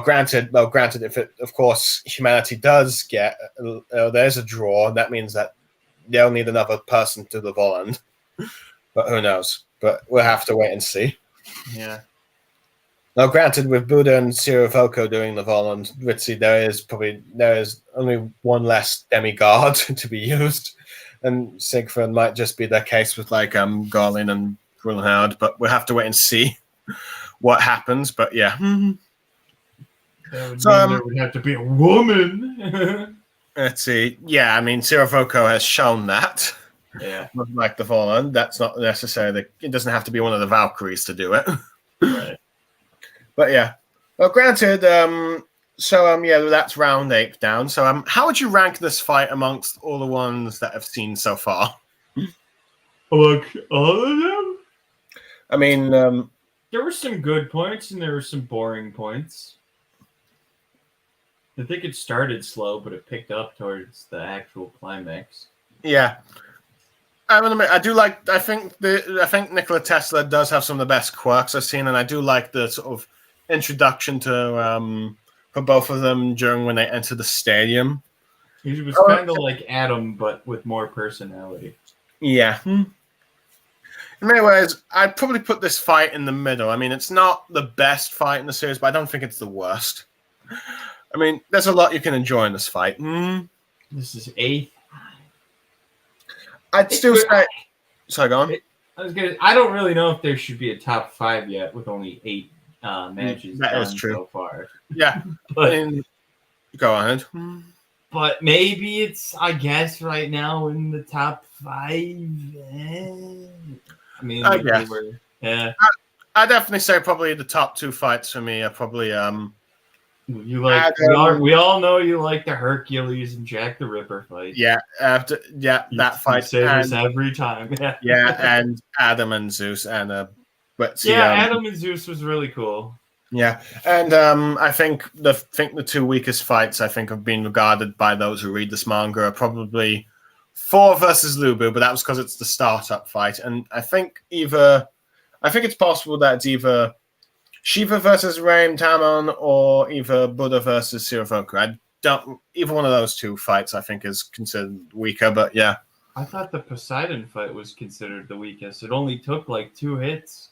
S1: Granted, if it, of course, humanity does get there's a draw, that means that they'll need another person to the Voland. But who knows? But we'll have to wait and see.
S2: Yeah.
S1: Now, granted, with Buddha and Sirivoko doing the Voland, Ritzy, there is only one less demigod to be used, and Siegfried might just be the case with like Garlin and Brunhild, but we'll have to wait and see what happens. But yeah,
S2: there would have to be a woman.
S1: Let's see. Yeah, I mean, Sirivoko has shown that.
S2: Yeah,
S1: like the Voland, that's not necessarily. It doesn't have to be one of the Valkyries to do it.
S2: Right.
S1: But yeah, well, granted. Yeah, that's round 8 down. So how would you rank this fight amongst all the ones that I've seen so far?
S2: Look, all of them.
S1: I mean,
S2: there were some good points and there were some boring points. I think it started slow, but it picked up towards the actual climax.
S1: Yeah. I will admit, I think Nikola Tesla does have some of the best quirks I've seen, and I do like the sort of introduction to for both of them during when they enter the stadium.
S2: He was kind of like Adam, but with more personality.
S1: Yeah. In many ways, I'd probably put this fight in the middle. I mean, it's not the best fight in the series, but I don't think it's the worst. I mean, there's a lot you can enjoy in this fight.
S2: This is 8th.
S1: I'd still say. Sorry, go on.
S2: I don't really know if there should be a top 5 yet, with only 8 matches
S1: that
S2: done
S1: is true.
S2: so far.
S1: Yeah,
S2: but
S1: go ahead.
S2: But maybe it's, I guess, right now in the top 5. I mean,
S1: I guess.
S2: Yeah.
S1: I definitely say probably the top 2 fights for me are probably
S2: You like we all know you like the Hercules and Jack the Ripper fight.
S1: Yeah, that fight.
S2: Say this every time.
S1: Yeah, and Adam and Zeus and
S2: Adam and Zeus was really cool.
S1: Yeah, and I think the 2 weakest fights I think have been regarded by those who read this manga are probably Thor versus Lubu, but that was because it's the startup fight, and I think it's possible that it's either Shiva versus Raim Tamon or either Buddha versus Sirivoko. Either one of those 2 fights I think is considered weaker, but yeah.
S2: I thought the Poseidon fight was considered the weakest. It only took like 2 hits.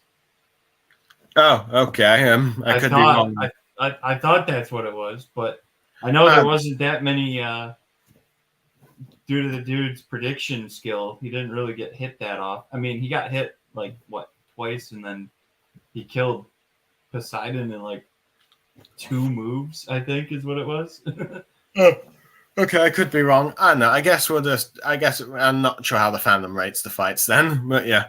S1: Oh, okay. I could be wrong.
S2: I thought that's what it was, but I know there wasn't that many due to the dude's prediction skill. He didn't really get hit that off. I mean, he got hit like twice, and then he killed Poseidon in like 2 moves, I think, is what it was.
S1: Oh, okay, I could be wrong. I don't know. I guess I'm not sure how the fandom rates the fights then, but yeah.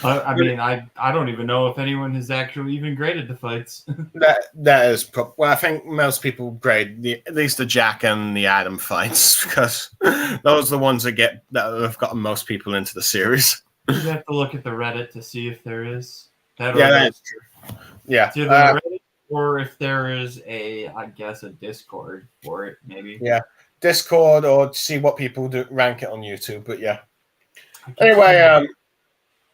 S2: I mean, I don't even know if anyone has actually even graded the fights.
S1: That is well. I think most people grade at least the Jack and the Adam fights because those are the ones that have gotten most people into the series.
S2: You have to look at the Reddit to see if there is that.
S1: Yeah, that's true. Yeah,
S2: it's either Reddit or if there is I guess a Discord for it, maybe.
S1: Yeah, Discord or see what people do rank it on YouTube. But yeah. Anyway,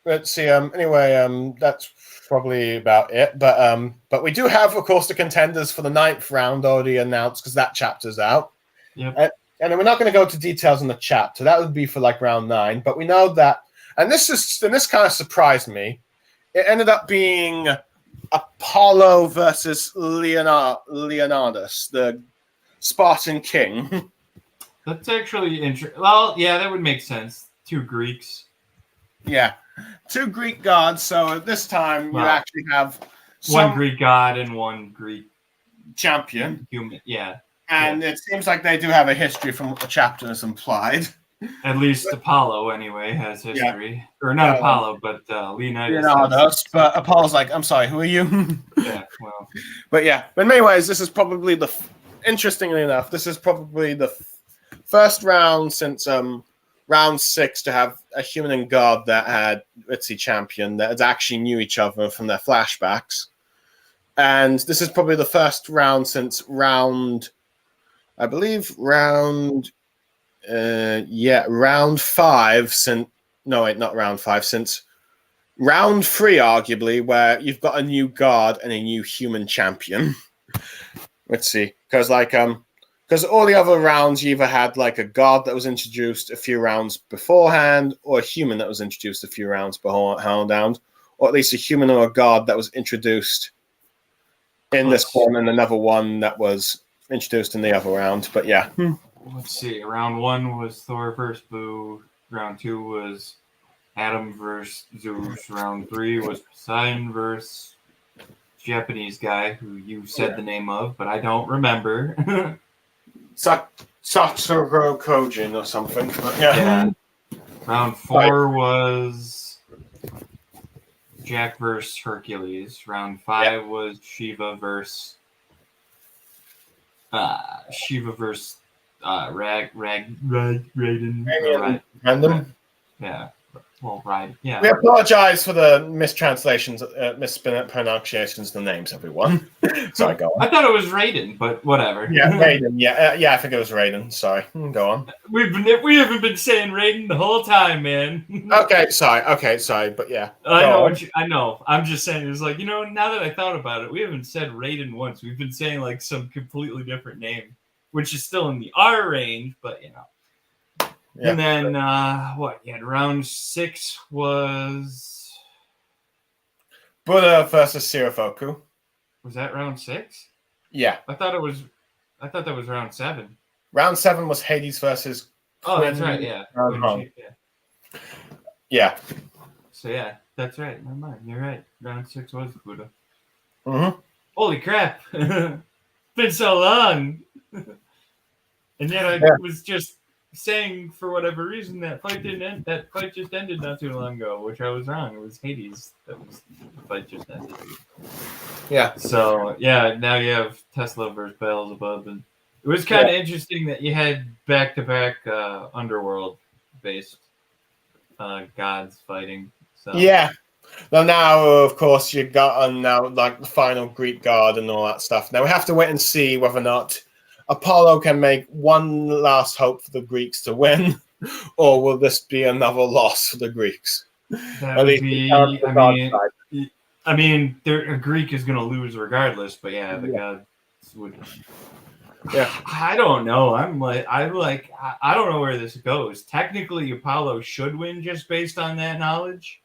S1: let's see. That's probably about it. But we do have, of course, the contenders for the 9th round already announced because that chapter's out.
S2: Yep.
S1: And we're not going to go into details on the chapter. That would be for like round 9. But we know that, and this kind of surprised me. It ended up being Apollo versus Leonidas, the Spartan king.
S2: That's actually interesting. Well, yeah, that would make sense. 2 Greeks.
S1: Yeah. 2 Greek gods. So this time you actually have
S2: 1 Greek god and 1 Greek
S1: champion.
S2: Human. Yeah.
S1: And it seems like they do have a history from what the chapter has implied.
S2: At least Apollo, anyway, has history. Yeah. Or not Apollo, but
S1: Leonidas. But Apollo's like, I'm sorry, who are you?
S2: Yeah, well.
S1: But yeah, but in many ways, this is probably interestingly enough, this is probably the first round since round 6 to have a human and god that had Ritzy champion that actually knew each other from their flashbacks. And this is probably the first round since round 5 since since round 3, arguably, where you've got a new guard and a new human champion. Let's see, because all the other rounds you either had like a guard that was introduced a few rounds beforehand, or a human that was introduced a few rounds beforehand, or at least a human or a guard that was introduced in this one, and another one that was introduced in the other round. But yeah.
S2: Let's see. Round 1 was Thor versus Boo. Round 2 was Adam versus Zeus. Round 3 was Poseidon versus Japanese guy who you said the name of, but I don't remember.
S1: Satoru Kojin or something. But yeah.
S2: Round 4 was Jack versus Hercules. Round 5 was Shiva versus Raiden.
S1: Random.
S2: Yeah. Well, right. Yeah.
S1: We apologize for the mistranslations, mispronunciations of the names, everyone. Sorry, go on.
S2: I thought it was Raiden, but whatever.
S1: Yeah, Raiden. Yeah, I think it was Raiden. Sorry. Go on.
S2: We haven't been saying Raiden the whole time, man.
S1: Okay, sorry, but yeah.
S2: I know. I'm just saying, it's like, now that I thought about it, we haven't said Raiden once. We've been saying like some completely different name, which is still in the R range, but Yeah. And then round 6 was
S1: Buddha versus Sirafoku.
S2: Was that round 6?
S1: Yeah.
S2: I thought that was round 7.
S1: Round 7 was Hades versus
S2: Quinn. That's right, yeah.
S1: Yeah.
S2: So yeah, that's right. Never mind. You're right. Round 6 was Buddha.
S1: Mm-hmm.
S2: Holy crap. Been so long. And yet I was just saying, for whatever reason, that fight didn't end. That fight just ended not too long ago, which I was wrong. It was Hades the fight just ended.
S1: Yeah.
S2: So yeah, now you have Tesla versus Beelzbub, and it was kind of interesting that you had back-to-back underworld-based gods fighting. So
S1: yeah. Well, now of course you got like the final Greek god and all that stuff. Now we have to wait and see whether or not Apollo can make one last hope for the Greeks to win, or will this be another loss for the Greeks?
S2: A Greek is going to lose regardless, but the gods would.
S1: Yeah,
S2: I don't know. I don't know where this goes. Technically, Apollo should win just based on that knowledge.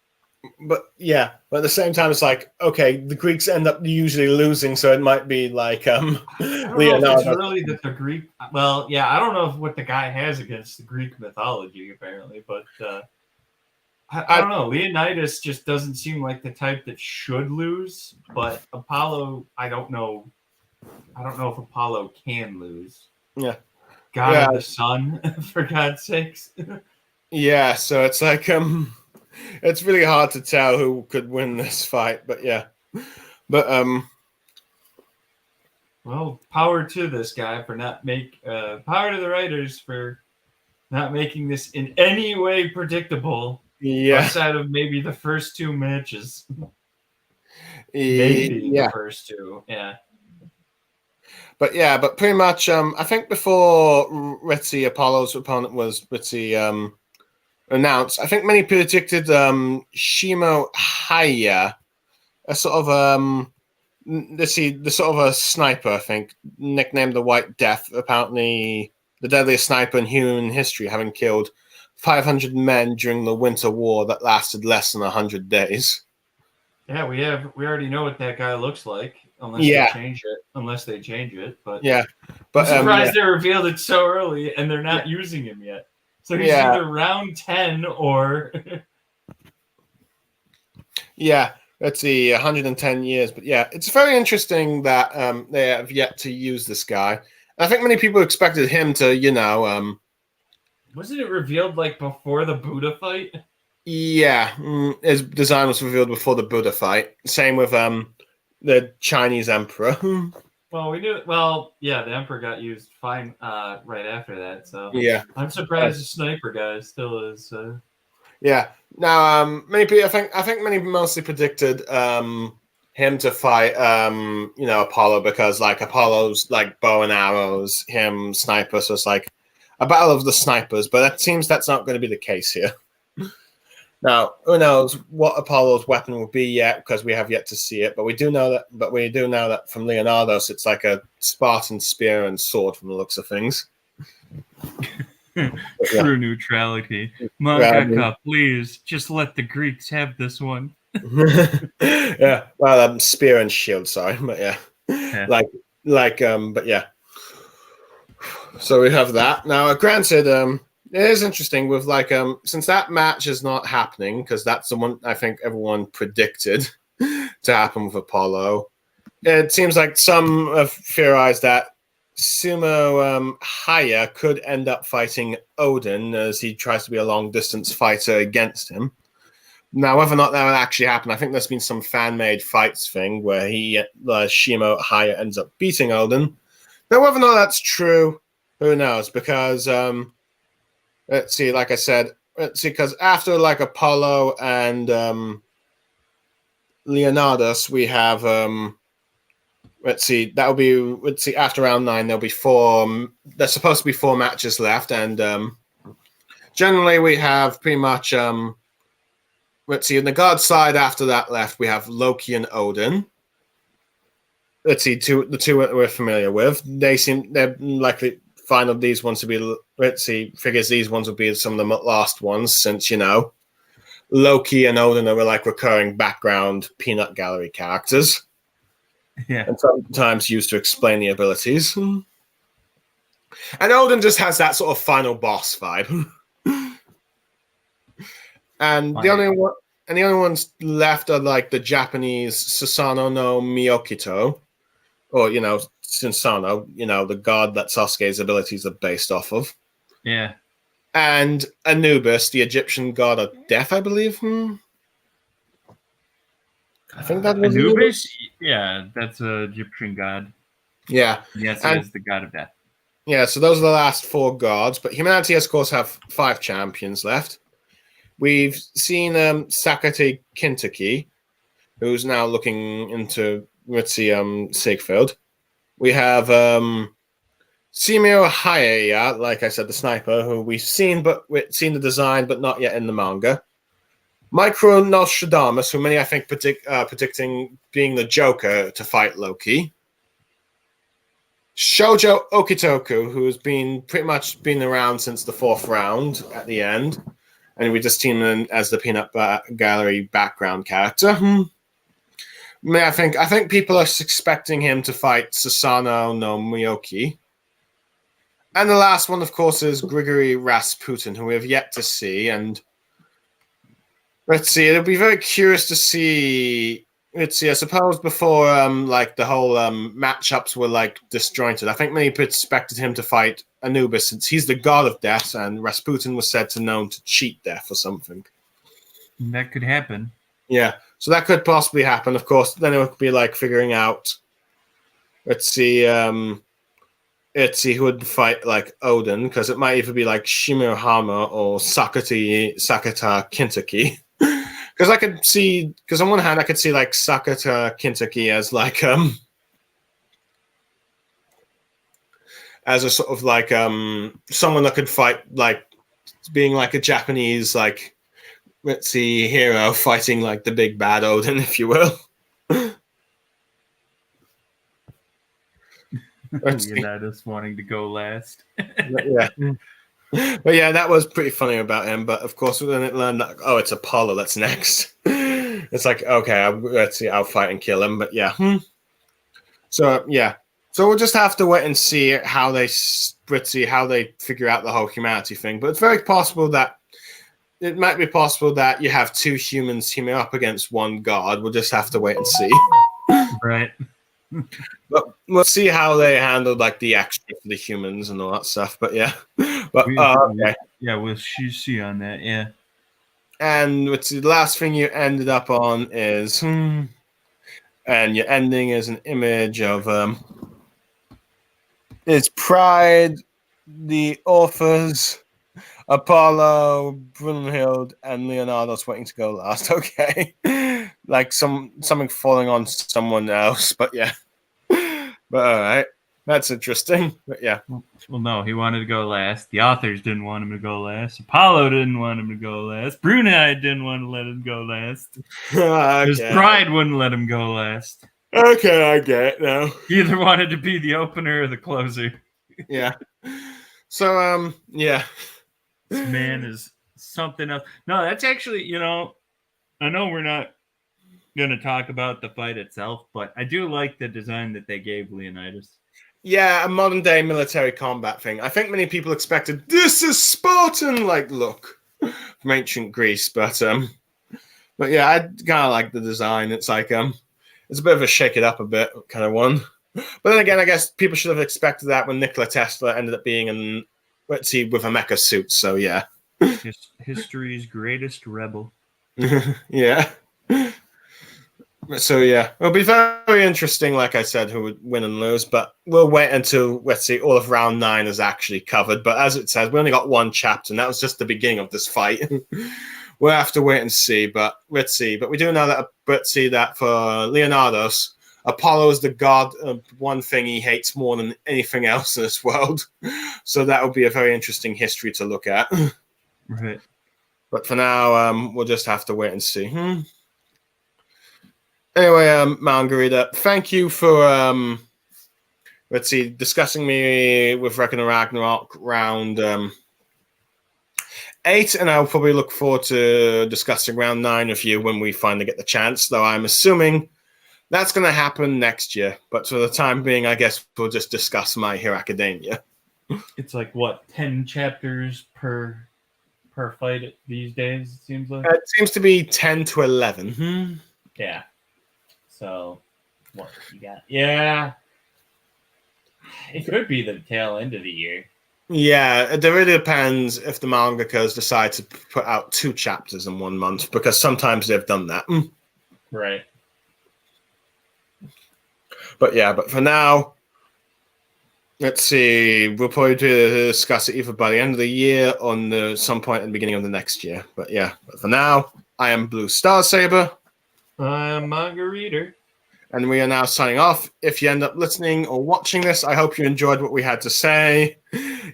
S1: But at the same time, it's like, okay, the Greeks end up usually losing, so it might be like
S2: I don't know if it's really that the Greek. Well, yeah, I don't know what the guy has against the Greek mythology, apparently, but I don't know. Leonidas just doesn't seem like the type that should lose, but Apollo, I don't know I don't know if Apollo can lose.
S1: Yeah.
S2: God
S1: Yeah.
S2: of the Sun, for God's sakes.
S1: Yeah, so it's like it's really hard to tell who could win this fight, but yeah. But
S2: Well, power to this guy for not power to the writers for not making this in any way predictable
S1: yeah.
S2: outside of maybe the first two matches. Maybe the
S1: Yeah.
S2: first two. Yeah.
S1: But pretty much I think before Ritzy Apollo's opponent was Ritzy announced, I think many predicted Shimo Haya, a sort of the sort of a sniper, I think, nicknamed the White Death, apparently the deadliest sniper in human history, having killed 500 men during the Winter War that lasted less than 100 days.
S2: Yeah, we already know what that guy looks like, unless
S1: Yeah.
S2: they change it. But
S1: Yeah,
S2: I'm
S1: but
S2: surprised they revealed it so early and they're not using him yet. So he's either round 10 or
S1: yeah. Let's see, 110 years. But yeah, it's very interesting that they have yet to use this guy. I think many people expected him to,
S2: wasn't it revealed like before the Buddha fight?
S1: yeah, his design was revealed before the Buddha fight. Same with the Chinese emperor.
S2: Well, we knew. Well, yeah, the Emperor got used fine right after that. So
S1: Yeah,
S2: I'm surprised the sniper guy still is.
S1: yeah. Now, many people, I think many mostly predicted him to fight, Apollo, because like Apollo's like bow and arrows, him sniper, so it's like a battle of the snipers. But it seems that's not going to be the case here. Now, who knows what Apollo's weapon will be yet, because we have yet to see it. But we do know that. But we do know that from Leonardo's, it's like a Spartan spear and sword, from the looks of things.
S2: True neutrality. Mangaka, please just let the Greeks have this one.
S1: Yeah, well, spear and shield. Sorry, but yeah. But yeah. So we have that now. Granted, it is interesting with since that match is not happening, because that's the one I think everyone predicted to happen with Apollo. It seems like some have theorized that Sumo Haya could end up fighting Odin as he tries to be a long distance fighter against him. Now, whether or not that will actually happen, I think there's been some fan made fights thing where Shimo Haya ends up beating Odin. Now, whether or not that's true, who knows? Because let's see, like I said, because after like Apollo and Leonidas, we have after round 9 there'll be 4. There's supposed to be 4 matches left, and generally we have pretty much on the god side after that left we have Loki and Odin. The two we're familiar with. They're likely find these ones to be, figures these ones will be some of the last ones, since Loki and Odin are like recurring background peanut gallery characters.
S2: Yeah.
S1: And sometimes used to explain the abilities. And Odin just has that sort of final boss vibe. And the only ones left are like the Japanese Susanoo no Miyokito, or Susanoo, the god that Sasuke's abilities are based off of.
S2: Yeah.
S1: And Anubis, the Egyptian god of death, I believe. I think that was
S2: Anubis. Yeah, that's an Egyptian god.
S1: Yeah.
S2: Yes, it is the god of death.
S1: Yeah, so those are the last 4 gods. But humanity, of course, have 5 champions left. We've seen Sakate Kintaki, who's now looking into Ritzy Siegfried. We have Simio Hayaya, like I said, the sniper, who we've seen the design, but not yet in the manga. Micro Nostradamus, who many I think predicting being the Joker to fight Loki. Shoujo Okitoku, who's pretty much been around since the 4th round at the end, and we just seen him as the peanut gallery background character. I think people are expecting him to fight Susanoo no Miyoki. And the last one, of course, is Grigory Rasputin, who we have yet to see. And let's see, it'll be very curious to see Let's see. I suppose before like the whole matchups were like disjointed. I think many people expected him to fight Anubis since he's the god of death, and Rasputin was said to known to cheat death or something.
S2: That could happen.
S1: Yeah, so that could possibly happen. Of course, then it would be like figuring out. Let's see. Let's see who would fight like Odin, because it might either be like Shimurahama or Sakata Kintaki. Because I could see, because on one hand I could see like Sakata Kintaki as like as a sort of like someone that could fight like being like a Japanese like, let's see, hero fighting like the big bad Odin, if you will.
S2: Leonidas wanting to go last.
S1: Yeah. But yeah, that was pretty funny about him. But of course, then it learned that, oh, it's Apollo that's next. It's like, okay, let's see, I'll fight and kill him. But yeah. So yeah. So we'll just have to wait and see how they figure out the whole humanity thing. But it's very possible that it might be possible that you have two humans teaming up against one god. We'll just have to wait and see.
S2: Right.
S1: But we'll see how they handle like the extra for the humans and all that stuff. But yeah. But okay.
S2: Yeah, we'll see on that. Yeah.
S1: And what's the last thing you ended up on is, and your ending is an image of it's Pride, the authors, Apollo, Brunhild, and Leonardo's waiting to go last. Okay, like something falling on someone else, but yeah. But all right, that's interesting. But yeah.
S2: Well, no, he wanted to go last. The authors didn't want him to go last. Apollo didn't want him to go last. Brunei didn't want to let him go last.
S1: Okay.
S2: His pride wouldn't let him go last.
S1: Okay, I get it now.
S2: He either wanted to be the opener or the closer.
S1: Yeah. So yeah.
S2: This man is something else. No, that's actually, I know we're not going to talk about the fight itself, but I do like the design that they gave Leonidas.
S1: Yeah, a modern day military combat thing. I think many people expected this is Spartan like look from ancient Greece, but yeah, I kind of like the design. It's like it's a bit of a shake it up a bit kind of one. But then again, I guess people should have expected that when Nikola Tesla ended up being in, let's see, with a mecha suit. So yeah,
S2: history's greatest rebel.
S1: Yeah. So yeah, it'll be very interesting. Like I said, who would win and lose, but we'll wait until, let's see, all of round 9 is actually covered. But as it says, we only got one chapter, and that was just the beginning of this fight. We'll have to wait and see. But let's see. But we do know that. Let's see that for Leonardo's, Apollo is the god of one thing he hates more than anything else in this world. So that will be a very interesting history to look at.
S2: Right.
S1: But for now, we'll just have to wait and see. Anyway, Mangareader, thank you for let's see, discussing me with Ragnarok round 8, and I'll probably look forward to discussing round 9 with you when we finally get the chance. Though I'm assuming that's going to happen next year. But for the time being, I guess we'll just discuss My Hero Academia.
S2: It's like what, 10 chapters per fight these days? It seems like
S1: it seems to be 10 to 11.
S2: Yeah. So, what you got? Yeah, it could be the tail end of the year.
S1: Yeah, it really depends if the mangakas decide to put out 2 chapters in 1 month, because sometimes they've done that.
S2: Right.
S1: But yeah, but for now, let's see, we'll probably discuss it either by the end of the year or some point at the beginning of the next year. But yeah, but for now, I am Blue Star Saber.
S2: I'm Mangareader.
S1: And we are now signing off. If you end up listening or watching this, I hope you enjoyed what we had to say.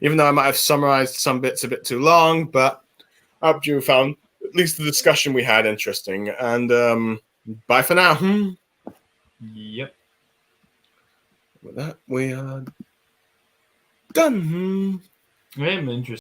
S1: Even though I might have summarized some bits a bit too long, but I hope you found at least the discussion we had interesting. And bye for now.
S2: Yep.
S1: With that, we are done.
S2: I am interested.